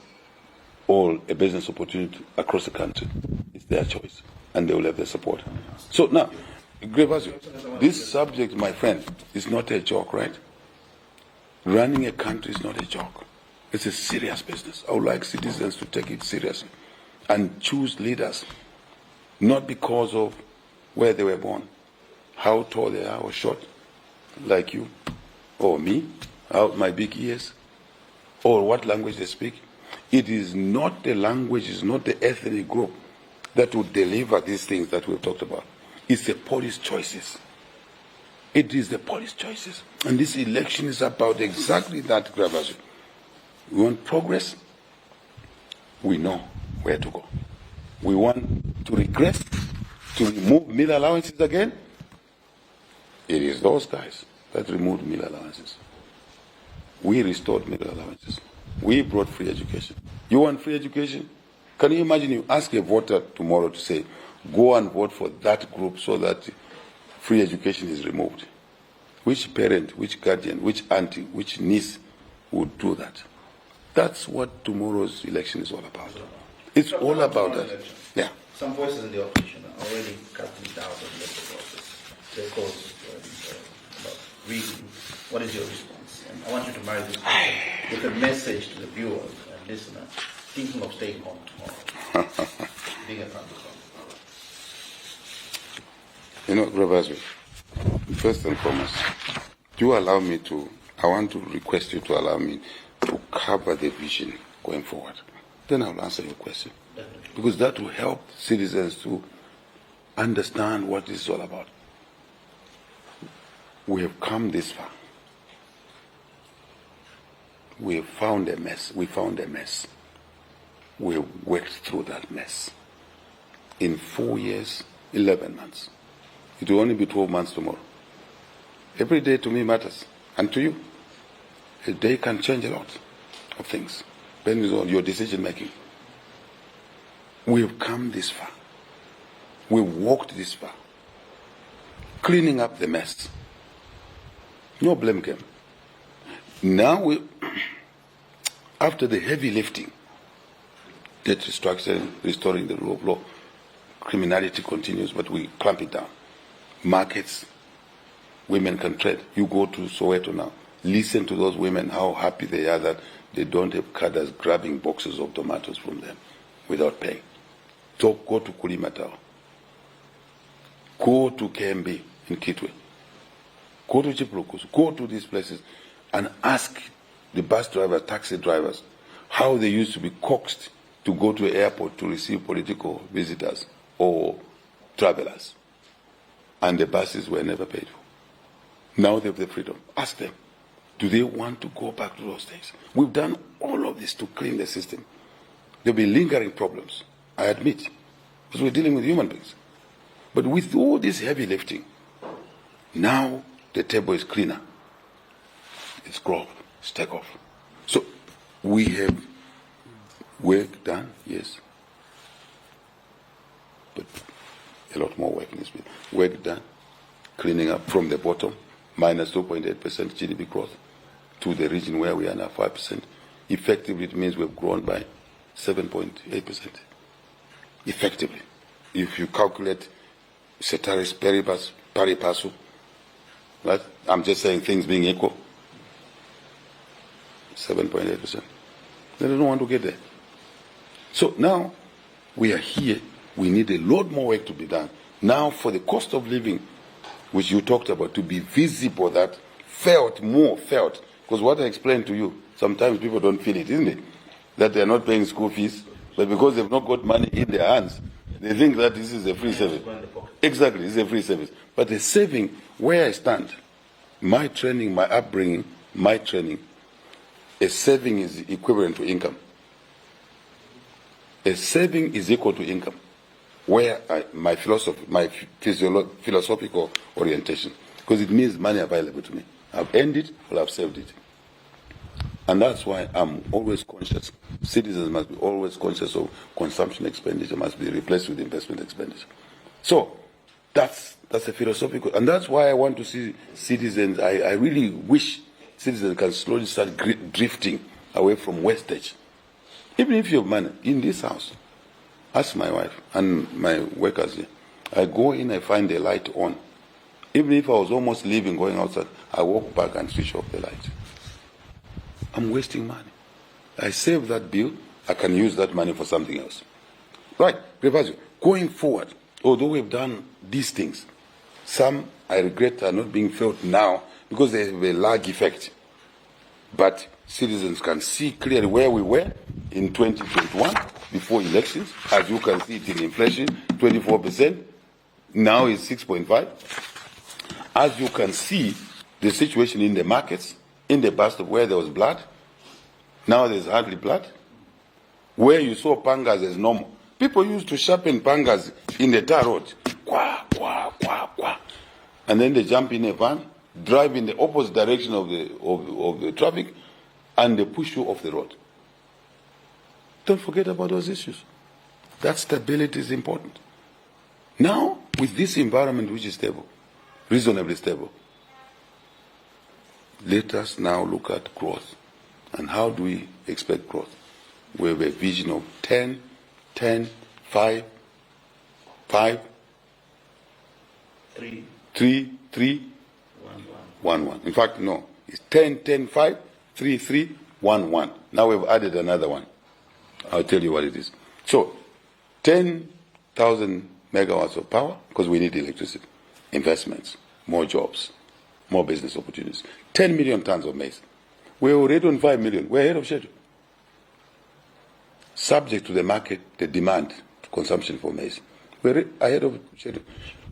or a business opportunity across the country is their choice. And they will have their support. So now, this subject, my friend, is not a joke, right? Running a country is not a joke. It's a serious business. I would like citizens to take it seriously and choose leaders, not because of where they were born, how tall they are or short, like you or me, out my big ears, or what language they speak. It is not the language, it's not the ethnic group that will deliver these things that we've talked about. It's the policy choices. It is the policy choices. And this election is about exactly that, Gravazu. We want progress. We know where to go. We want to regress, to remove meal allowances again. It is those guys that removed meal allowances. We restored meal allowances. We brought free education. You want free education? Can you imagine you ask a voter tomorrow to say, go and vote for that group so that free education is removed? Which parent, which guardian, which auntie, which niece would do that? That's what tomorrow's election is all about. It's all about that. Yeah. Some voices in the opposition are already casting doubt on the process. They cause about reason. What is your response? And I want you to marry this with a message to the viewers and listener thinking of staying home tomorrow? Being a Francophone. You know, Ravazwe, first and foremost, I want to request you to allow me to cover the vision going forward. Then I'll answer your question. Definitely. Because that will help citizens to understand what this is all about. We have come this far. We have found a mess. We found a mess. We have worked through that mess. In 4 years, 11 months. It will only be 12 months tomorrow. Every day to me matters. And to you. A day can change a lot of things. Depending on your decision making. We have come this far. We've walked this far. Cleaning up the mess. No blame game. Now after the heavy lifting, debt restructuring, restoring the rule of law, criminality continues, but we clamp it down. Markets, women can trade. You go to Soweto now, listen to those women, how happy they are that they don't have cadres grabbing boxes of tomatoes from them without paying. So go to Kulimatao. Go to KMB in Kitwe. Go to Chiplukus. Go to these places and ask the bus drivers, taxi drivers, how they used to be coaxed to go to the airport to receive political visitors or travelers. And the buses were never paid for. Now they have the freedom. Ask them, do they want to go back to those days? We've done all of this to clean the system. There'll be lingering problems, I admit, because we're dealing with human beings. But with all this heavy lifting, now the table is cleaner. It's growth. It's takeoff. So we have work done, yes. But a lot more work needs to be done. Work done, cleaning up from the bottom, minus 2.8% GDP growth, to the region where we are now 5%. Effectively, it means we've grown by 7.8%. Effectively. If you calculate ceteris paribus, pari passu, right? I'm just saying things being equal. 7.8%. They don't want to get there. So now we are here. We need a lot more work to be done. Now for the cost of living, which you talked about, to be visible, that more felt. Because what I explained to you, sometimes people don't feel it, isn't it? That they are not paying school fees, but because they've not got money in their hands, they think that this is a free service. Exactly, it's a free service. But the saving, where I stand, my training, my upbringing, my training, a saving is equivalent to income. A saving is equal to income. Where my philosophical orientation, because it means money available to me. I've earned it or I've saved it. And that's why I'm always conscious. Citizens must be always conscious of consumption expenditure must be replaced with investment expenditure. So that's a philosophical, and that's why I want to see citizens. I really wish citizens can slowly start drifting away from wastage. Even if you have money in this house, ask my wife and my workers here. I go in, I find the light on. Even if I was almost leaving, going outside, I walk back and switch off the light. I'm wasting money. I save that bill, I can use that money for something else. Right, Revazio, going forward, although we've done these things, some I regret are not being felt now because they have a lag effect. But citizens can see clearly where we were in 2021 before elections. As you can see it in inflation, 24%. Now it's 6.5. As you can see the situation in the markets, in the bus stop where there was blood, now there's hardly blood. Where you saw pangas as normal. People used to sharpen pangas in the tar road. Kwa, kwa, kwa, kwa. And then they jump in a van, drive in the opposite direction of the traffic, and they push you off the road. Don't forget about those issues. That stability is important. Now, with this environment which is stable, reasonably stable, let us now look at growth. And how do we expect growth? We have a vision of 10, 10, 5, 5, 3, 3, 3, 1, 1. In fact, no. It's 10, 10, 5, 3, 3, 1, 1. Now we've added another one. I'll tell you what it is. So, 10,000 megawatts of power, because we need electricity, investments, more jobs, more business opportunities. 10 million tons of maize. We're already on 5 million. We're ahead of schedule. Subject to the market, the demand, consumption for maize. We're ahead of schedule.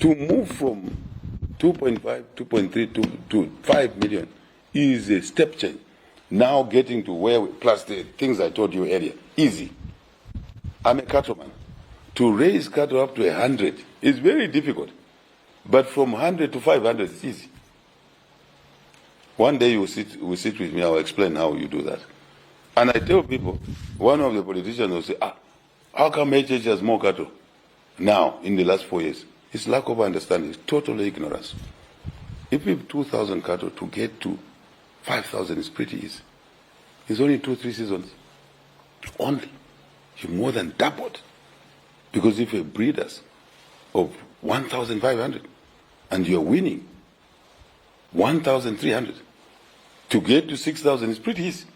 To move from 2.5, 2.3 to 5 million is a step change. Now getting to where, plus the things I told you earlier, easy. I'm a cattleman. To raise cattle up to 100 is very difficult. But from 100 to 500 is easy. One day you will sit with me, I'll explain how you do that. And I tell people, one of the politicians will say, how come HH has more cattle now in the last 4 years? It's lack of understanding. It's total ignorance. If we have 2,000 cattle, to get to 5,000 is pretty easy. It's only 2-3 seasons. Only. You've more than doubled. Because if you're breeders of 1,500 and you're winning 1,300, to get to 6,000 is pretty easy.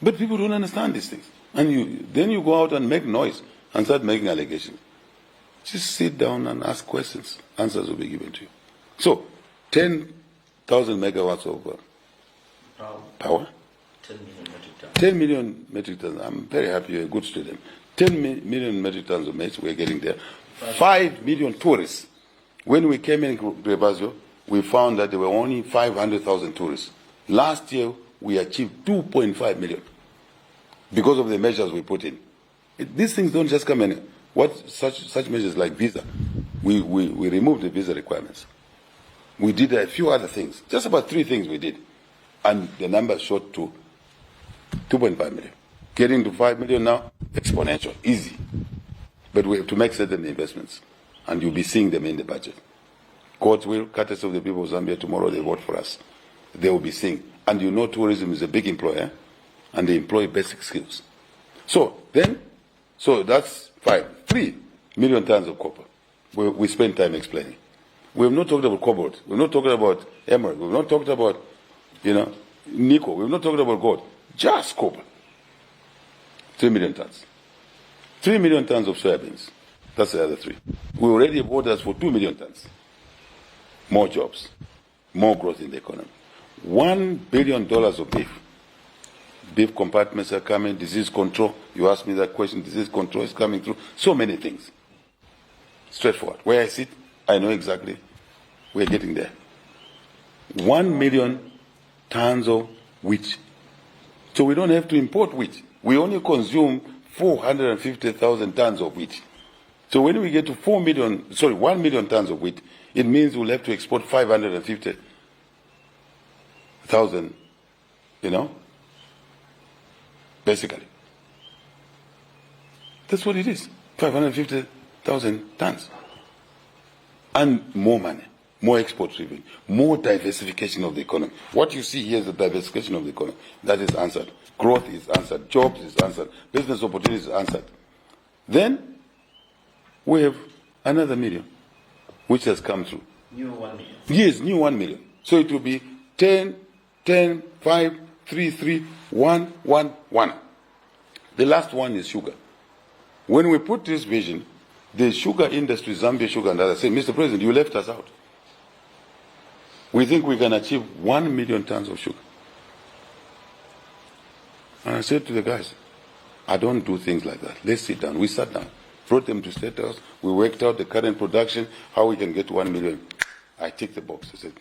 But people don't understand these things. And then you go out and make noise and start making allegations. Just sit down and ask questions. Answers will be given to you. So, 10,000 megawatts of power. 10 million metric tons. 10 million metric tons. I'm very happy you're a good student. 10 million metric tons of maize, we're getting there. 5 million tourists. When we came in Rebazio, we found that there were only 500,000 tourists. Last year, we achieved 2.5 million because of the measures we put in. These things don't just come in. What such measures like visa? We removed the visa requirements. We did a few other things. Just about 3 things we did. And the number shot to 2.5 million. Getting to 5 million now, exponential, easy. But we have to make certain investments. And you'll be seeing them in the budget. God will, courtesy of the people of Zambia, tomorrow they vote for us. They will be seeing. And you know tourism is a big employer, and they employ basic skills. So that's 3 million tons of copper. We spend time explaining. We have not talked about cobalt. We've not talked about emerald. We've not talked about, nickel. We've not talked about gold. Just copper. 3 million tons. 3 million tons of soybeans. That's the other 3. We already have orders for 2 million tons. More jobs. More growth in the economy. $1 billion of beef. Beef compartments are coming. Disease control. You asked me that question. Disease control is coming through. So many things. Straightforward. Where I sit, I know exactly. We're getting there. 1 million tons of wheat. So we don't have to import wheat. We only consume 450,000 tons of wheat. So when we get to 1 million tons of wheat, it means we'll have to export 550,000, basically. That's what it is, 550,000 tons. And more money, more export revenue, more diversification of the economy. What you see here is the diversification of the economy. That is answered. Growth is answered. Jobs is answered. Business opportunities is answered. Then we have another million, which has come through. New 1 million. Yes, new 1 million. So it will be 10, 10, 5, 3, 3, 1, 1, 1. The last one is sugar. When we put this vision, the sugar industry, Zambia Sugar and others, say, Mr. President, you left us out. We think we can achieve 1 million tons of sugar. And I said to the guys, I don't do things like that. Let's sit down. We sat down, brought them to State House. We worked out the current production, how we can get 1 million. I ticked the box. I said,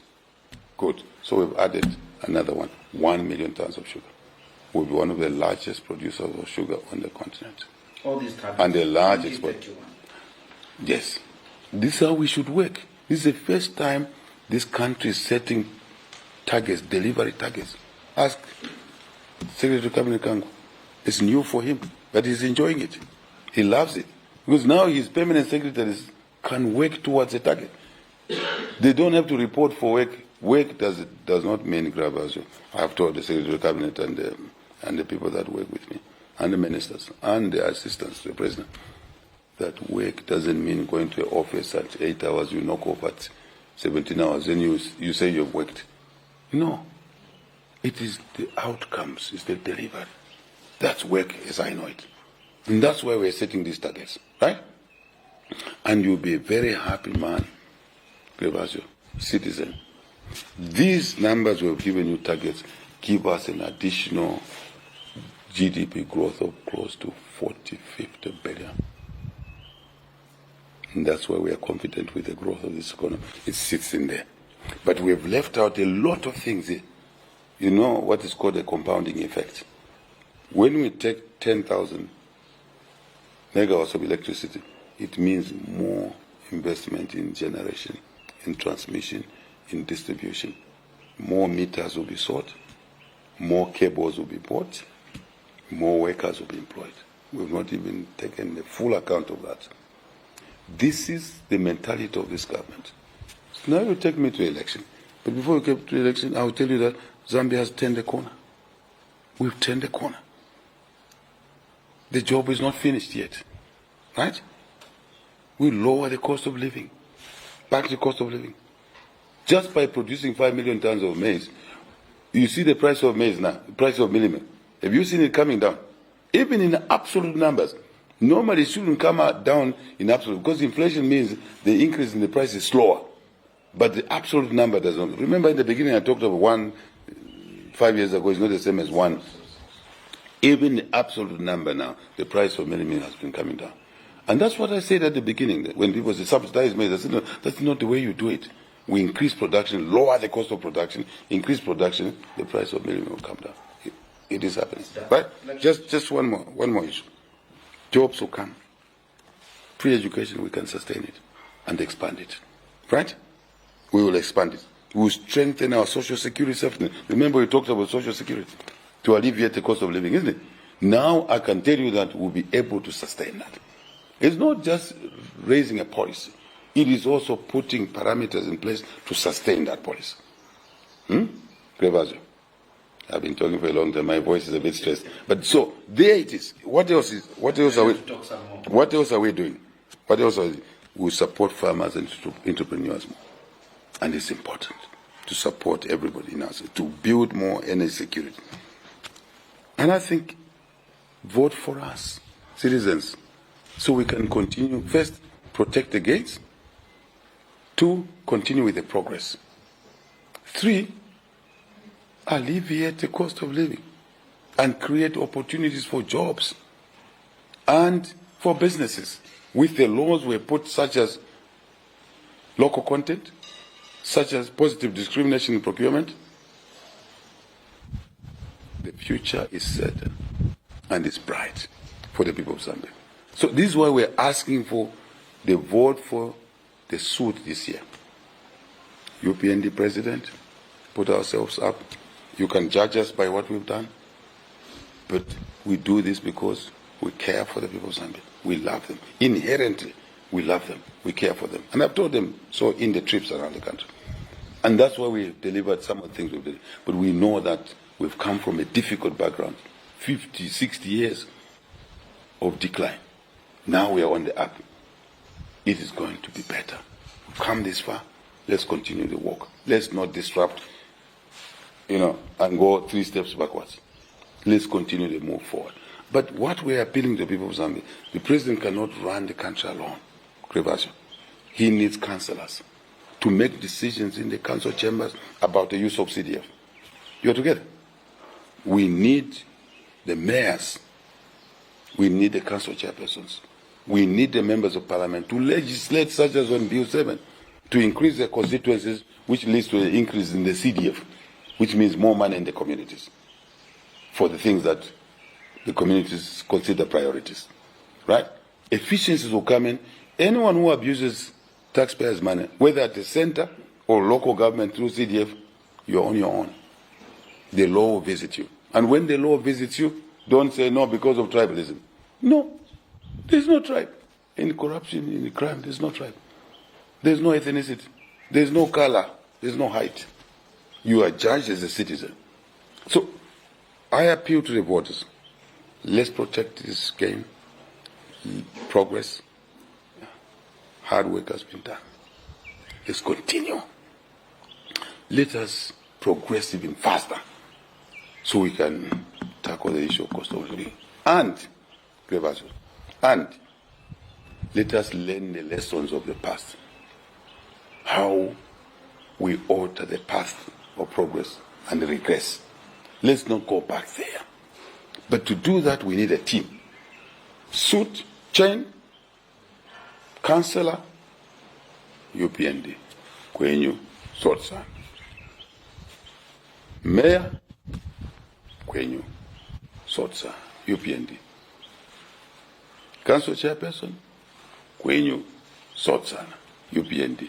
good. So we've added another 1 million tons of sugar. We'll be one of the largest producers of sugar on the continent. All these targets. And the large export. Yes. This is how we should work. This is the first time this country is setting targets, delivery targets. Ask Secretary Cabinet Kangu. It's new for him, but he's enjoying it. He loves it. Because now his permanent secretaries can work towards a target. They don't have to report for work. Work does not mean grab as you. I've told the Secretary of Cabinet and the people that work with me, and the ministers, and the assistants to the President, that work doesn't mean going to an office at 8 hours, you knock off at 17 hours, then you say you've worked. No. It is the outcomes, it's the delivery. That's work as I know it. And that's why we're setting these targets, right? And you'll be a very happy man, Grevasio, citizen. These numbers we've given you targets give us an additional GDP growth of close to 40, 50 billion. And that's why we are confident with the growth of this economy. It sits in there. But we have left out a lot of things. You know what is called a compounding effect. When we take 10,000 megawatts of electricity, it means more investment in generation, in transmission, in distribution. More meters will be sought, more cables will be bought, more workers will be employed. We've not even taken the full account of that. This is the mentality of this government. So now you take me to election. But before we get to election, I will tell you that Zambia has turned the corner. We've turned the corner. The job is not finished yet. Right? We lower the cost of living. Back the cost of living. Just by producing 5 million tons of maize, you see the price of maize now, the price of millet. Have you seen it coming down? Even in absolute numbers. Normally it shouldn't come down in absolute, because inflation means the increase in the price is slower. But the absolute number does not. Remember in the beginning I talked about 1, 5 years ago, it's not the same as 1. Even the absolute number now, the price of millet has been coming down. And that's what I said at the beginning, when people say subsidized maize. I said, no, that's not the way you do it. We increase production, lower the cost of production, increase production, the price of millet will come down. It is happening. Right? Just one more issue. Jobs will come. Free education, we can sustain it and expand it. Right? We will expand it. We will strengthen our social security system. Remember we talked about social security to alleviate the cost of living, isn't it? Now I can tell you that we'll be able to sustain that. It's not just raising a policy. It is also putting parameters in place to sustain that policy. Grevasio. I've been talking for a long time. My voice is a bit stressed. But so, there it is. What else are we doing? What else are we doing? We support farmers and entrepreneurs more. And it's important to support everybody now, to build more energy security. And I think, vote for us, citizens, so we can continue. First, protect the gates. 2, continue with the progress. 3, alleviate the cost of living and create opportunities for jobs and for businesses with the laws we put, such as local content, such as positive discrimination in procurement. The future is certain and is bright for the people of Zambia. So this is why we're asking for the vote for the suit this year. UPND president, put ourselves up. You can judge us by what we've done, but we do this because we care for the people of Zambia. We love them. Inherently, we love them. We care for them. And I've told them so in the trips around the country. And that's why we've delivered some of the things we've delivered. But we know that we've come from a difficult background, 50, 60 years of decline. Now we are on the up. It is going to be better. We've come this far. Let's continue the work. Let's not disrupt, and go 3 steps backwards. Let's continue to move forward. But what we are appealing to the people of Zambia, the president cannot run the country alone, Grevasio. He needs councillors to make decisions in the council chambers about the use of CDF. You're together. We need the mayors. We need the council chairpersons. We need the members of parliament to legislate, such as on Bill 7, to increase the constituencies, which leads to an increase in the CDF, which means more money in the communities for the things that the communities consider priorities. Right? Efficiencies will come in. Anyone who abuses taxpayers' money, whether at the center or local government through CDF, you're on your own. The law will visit you. And when the law visits you, don't say, no, because of tribalism. No, there's no tribe. In corruption, in crime, there's no tribe. There's no ethnicity. There's no color. There's no height. You are judged as a citizen. So, I appeal to the voters. Let's protect this game. Progress. Hard work has been done. Let's continue. Let us progress even faster so we can tackle the issue of cost of living. And, and let us learn the lessons of the past. How we alter the path of progress and regress. Let's not go back there. But to do that, we need a team. Suit, chain, councillor, UPND, Kwenyu, Sotsa. Mayor, Kwenyu, Sotsa, UPND. Council chairperson, Kwenyu, Sotsa, UPND.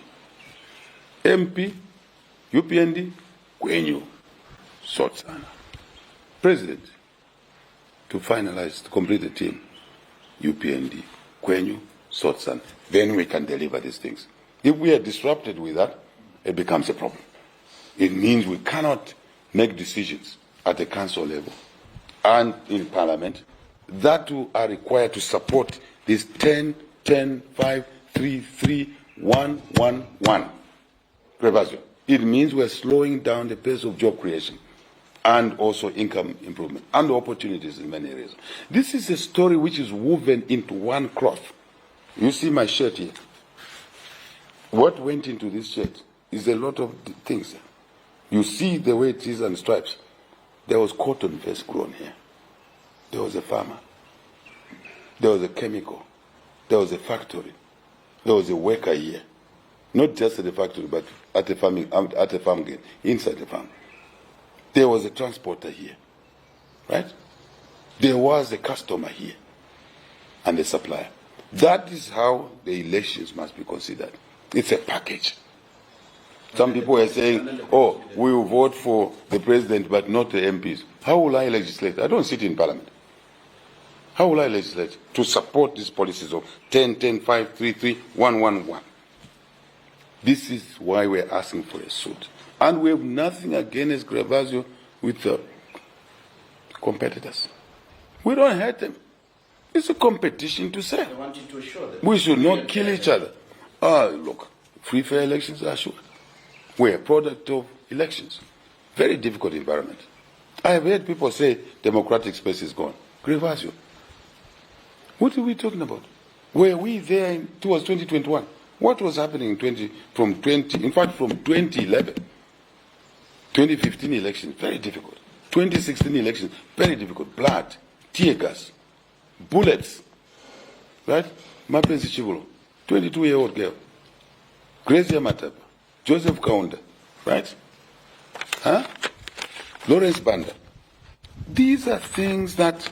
MP, UPND, Kwenyu, Sotsa. President, to finalize, to complete the team, UPND, Kwenyu, Sotsa. Then we can deliver these things. If we are disrupted with that, it becomes a problem. It means we cannot make decisions at the council level and in parliament that are required to support this 10, 10, 5, 3, 3, 1, 1, 1. It means we're slowing down the pace of job creation and also income improvement and opportunities in many areas. This is a story which is woven into one cloth. You see my shirt here. What went into this shirt is a lot of things. You see the way it is and stripes. There was cotton first grown here. There was a farmer. There was a chemical. There was a factory. There was a worker here. Not just at the factory, but at the farm gate, inside the farm. There was a transporter here, right? There was a customer here and a supplier. That is how the elections must be considered. It's a package. Some people are saying, oh, we will vote for the president but not the MPs. How will I legislate? I don't sit in parliament. How will I legislate to support these policies of 10, 10, 5, 3, 3, 1, 1, 1? This is why we're asking for a suit. And we have nothing against Gravazio with the competitors. We don't hate them. It's a competition to say. I want you to assure them. We should not kill each other. Look, free, fair elections are sure. We're a product of elections. Very difficult environment. I have heard people say democratic space is gone. Gravazio. What are we talking about? Were we there towards 2021? What was happening from 2011? 2015 elections, very difficult. 2016 elections, very difficult. Blood, tear gas, bullets, right? Mapenzi Chivulo, 22-year-old girl. Gracia Mataba, Joseph Kaunda, right? Lawrence Banda. These are things that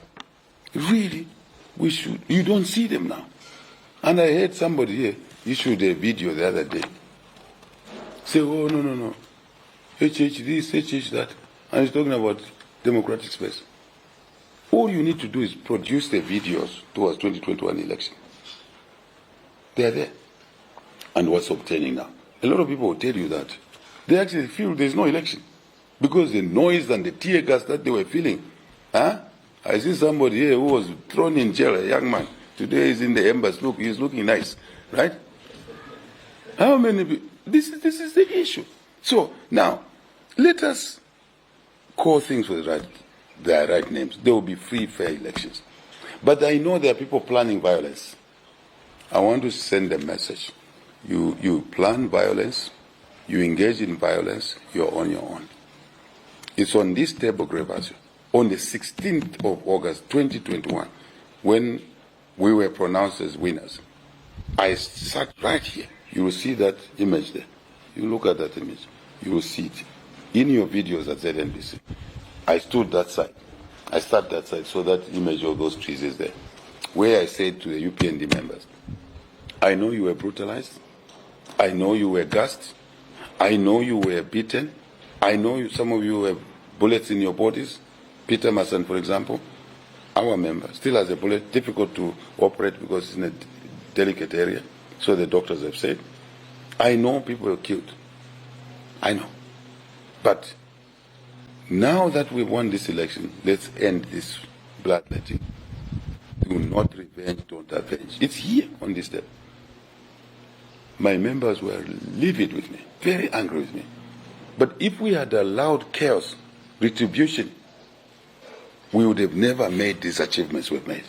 really you don't see them now. And I heard somebody here issued a video the other day. Say, oh, no. HH this, HH that. And he's talking about democratic space. All you need to do is produce the videos towards 2021 election. They are there. And what's obtaining now? A lot of people will tell you that they actually feel there's no election because the noise and the tear gas that they were feeling. I see somebody here who was thrown in jail, a young man. Today he's in the embassy. Look, he's looking nice, right? How many people? This is the issue. So now, let us call things with their right names. There will be free, fair elections. But I know there are people planning violence. I want to send a message. You plan violence, you engage in violence, you're on your own. It's on this table, Gravazio, on the 16th of August 2021, when we were pronounced as winners. I sat right here. You will see that image there. You look at that image. You will see it. In your videos at ZNBC, I stood that side. I sat that side, so that image of those trees is there. Where I said to the UPND members, I know you were brutalized. I know you were gassed. I know you were beaten. I know some of you have bullets in your bodies. Peter Masson, for example, our member, still has a bullet, difficult to operate because it's in a delicate area, so the doctors have said. I know people were killed. I know. But now that we won this election, let's end this bloodletting. Do not revenge, don't avenge. It's here on this step. My members were livid with me, very angry with me. But if we had allowed chaos, retribution, we would have never made these achievements we've made.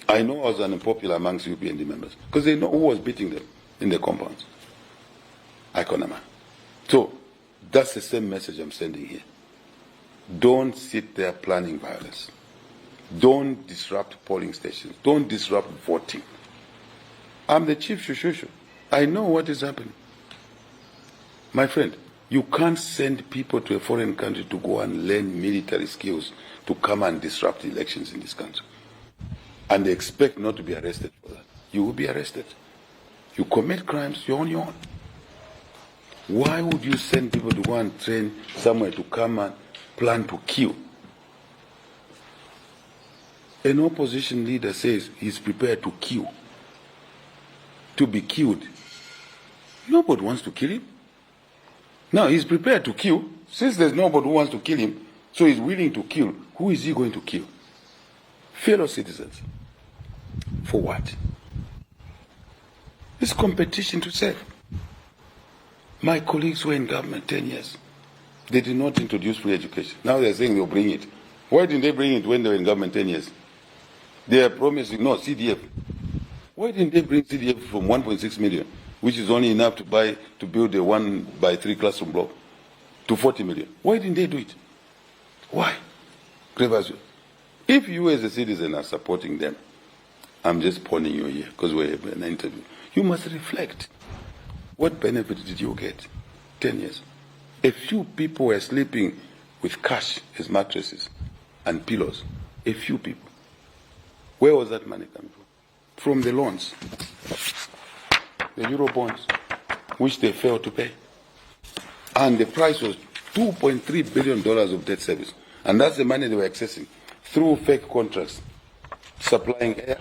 I know I was unpopular amongst UPND members because they know who was beating them in the compounds. Ikonama. So that's the same message I'm sending here. Don't sit there planning violence. Don't disrupt polling stations. Don't disrupt voting. I'm the chief shushu. I know what is happening. My friend, you can't send people to a foreign country to go and learn military skills to come and disrupt elections in this country. And they expect not to be arrested for that. You will be arrested. You commit crimes, you're on your own. Why would you send people to go and train somewhere to come and plan to kill? An opposition leader says he's prepared to kill, to be killed. Nobody wants to kill him. Now he's prepared to kill. Since there's nobody who wants to kill him, so he's willing to kill. Who is he going to kill? Fellow citizens. For what? It's competition to save. My colleagues were in government 10 years. They did not introduce free education. Now they're saying they'll bring it. Why didn't they bring it when they were in government 10 years? They are promising, no, CDF. Why didn't they bring CDF from 1.6 million, which is only enough to build a 1x3 classroom block, to 40 million? Why didn't they do it? Why? If you as a citizen are supporting them, I'm just pointing you here because we're in an interview. You must reflect. What benefit did you get? 10 years. A few people were sleeping with cash as mattresses and pillows. A few people. Where was that money coming from? From the loans. The Euro bonds, which they failed to pay. And the price was $2.3 billion of debt service. And that's the money they were accessing through fake contracts, supplying air,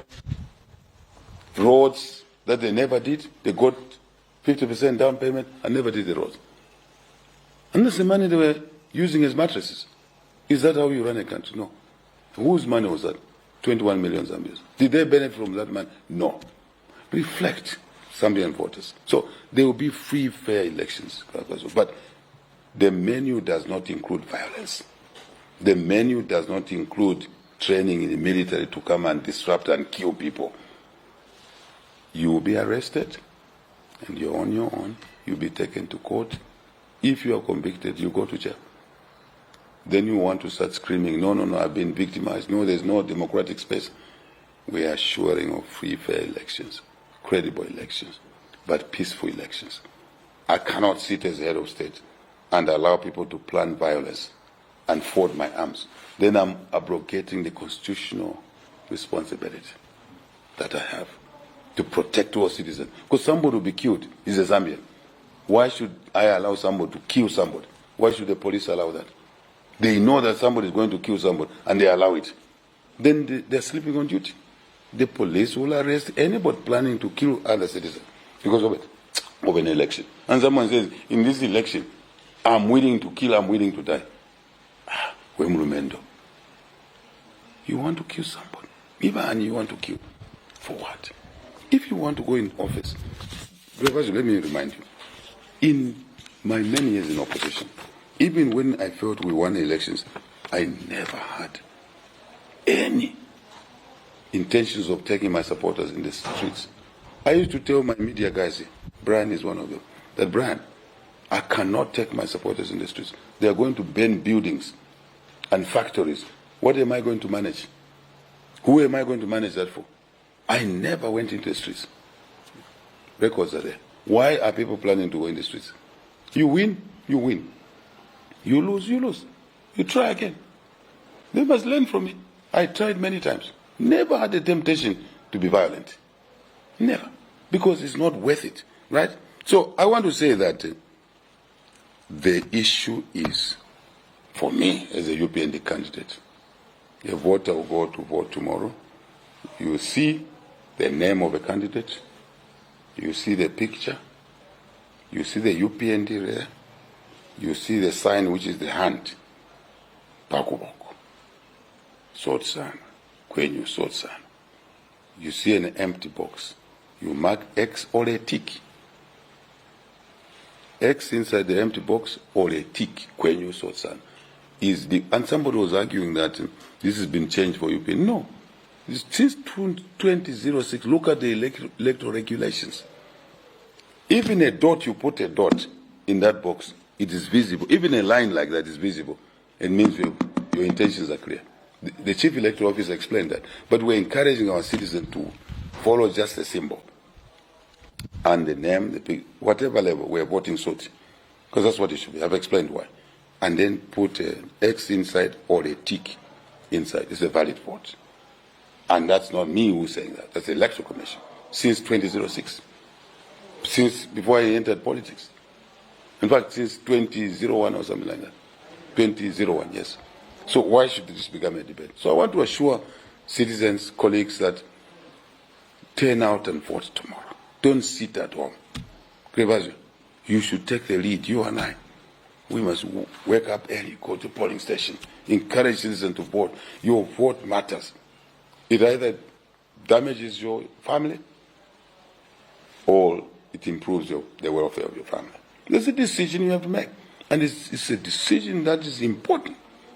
roads that they never did. They got 50% down payment and never did the roads. And that's the money they were using as mattresses. Is that how you run a country? No. Whose money was that? 21 million Zambians. Did they benefit from that money? No. Reflect, Zambian voters. So there will be free, fair elections. But the menu does not include violence. The menu does not include training in the military to come and disrupt and kill people. You will be arrested, and you're on your own. You'll be taken to court. If you are convicted, you go to jail. Then you want to start screaming, no, I've been victimized. No, there's no democratic space. We are assuring of free, fair elections, credible elections, but peaceful elections. I cannot sit as head of state and allow people to plan violence and fold my arms. Then I'm abrogating the constitutional responsibility that I have to protect all citizens. Because somebody will be killed. He's a Zambian. Why should I allow somebody to kill somebody? Why should the police allow that? They know that somebody is going to kill somebody and they allow it. Then they're sleeping on duty. The police will arrest anybody planning to kill other citizens because of it, of an election. And someone says, in this election, I'm willing to kill, I'm willing to die. Wemrumendo. You want to kill somebody. Even you want to kill. For what? If you want to go in office, let me remind you, in my many years in opposition, even when I felt we won elections, I never had any intentions of taking my supporters in the streets. I used to tell my media guys, Brian is one of them, that Brian, I cannot take my supporters in the streets. They are going to burn buildings and factories. What am I going to manage? Who am I going to manage that for? I never went into the streets. Records are there. Why are people planning to go in the streets? You win, you win. You lose, you lose. You try again. They must learn from it. I tried many times. Never had a temptation to be violent. Never. Because it's not worth it. Right? So I want to say that the issue is, for me as a UPND candidate, a voter will go to vote tomorrow. You see the name of a candidate. You see the picture. You see the UPND there. You see the sign, which is the hand. Pakuboko. Sotsan. Kwenyu Sotsan. You see an empty box. You mark X or a tick. X inside the empty box or a tick. Kwenyu Sotsan. and somebody was arguing that this has been changed for UPN. No. Since 2006, look at the electoral regulations. Even a dot, you put a dot in that box, it is visible. Even a line like that is visible. It means your intentions are clear. The Chief Electoral Officer explained that. But we're encouraging our citizens to follow just a symbol. And the name, whatever level, we're voting SOTI. Because that's what it should be. I've explained why. And then put an X inside or a tick inside. It's a valid vote. And that's not me who's saying that. That's the Electoral Commission. Since 2006. Since before I entered politics. In fact, since 2001 or something like that. 2001, yes. So why should this become a debate? So I want to assure citizens, colleagues, that turn out and vote tomorrow. Don't sit at home. Krevazio, you should take the lead, you and I. We must wake up early, go to polling station, encourage citizens to vote. Your vote matters. It either damages your family or it improves the welfare of your family. There's a decision you have to make. And it's a decision that is important.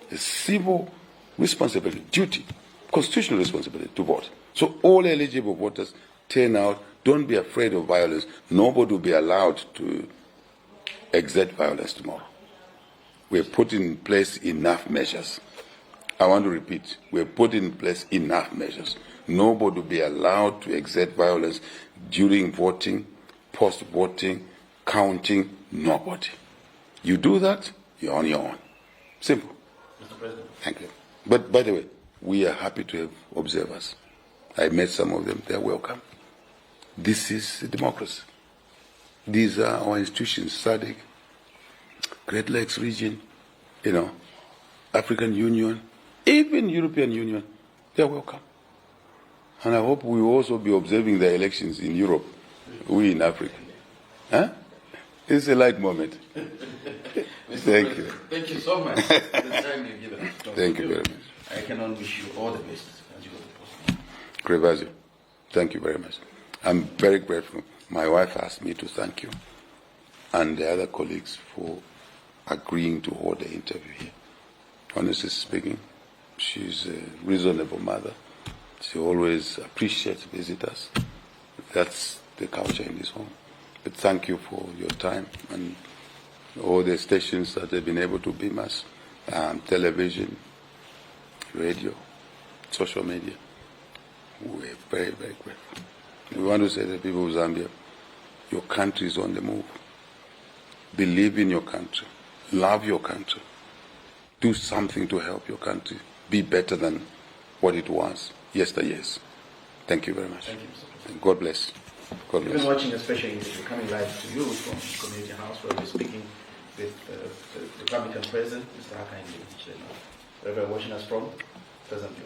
A civil responsibility, duty, constitutional responsibility to vote. So all eligible voters turn out. Don't be afraid of violence. Nobody will be allowed to exert violence tomorrow. We've put in place enough measures. I want to repeat, we've put in place enough measures. Nobody will be allowed to exert violence during voting, post-voting, counting, nobody. You do that, you're on your own. Simple. Mr. President. Thank you. But by the way, we are happy to have observers. I met some of them. They're welcome. This is a democracy. These are our institutions, SADC, Great Lakes region, African Union, even European Union. They're welcome. And I hope we will also be observing the elections in Europe, we in Africa. Huh? It's a light moment. Thank you. Thank you so much for the time you've given us. Thank you very much. I can only wish you all the best as you go to post. Krevazio, thank you very much. I'm very grateful. My wife asked me to thank you and the other colleagues for agreeing to hold the interview here. Honestly speaking, she's a reasonable mother. She always appreciates visitors. That's the culture in this home. But thank you for your time and all the stations that have been able to beam us, television, radio, social media. We're very, very grateful. We want to say to the people of Zambia, your country is on the move. Believe in your country. Love your country. Do something to help your country be better than what it was yesteryears. Thank you very much. Thank you, Mr. President. God bless. God We've bless. been watching a special interview coming live to you from Community House, where we're speaking with the Republican President, Mr. Hakainde Hichilema. Wherever you're watching us from, President.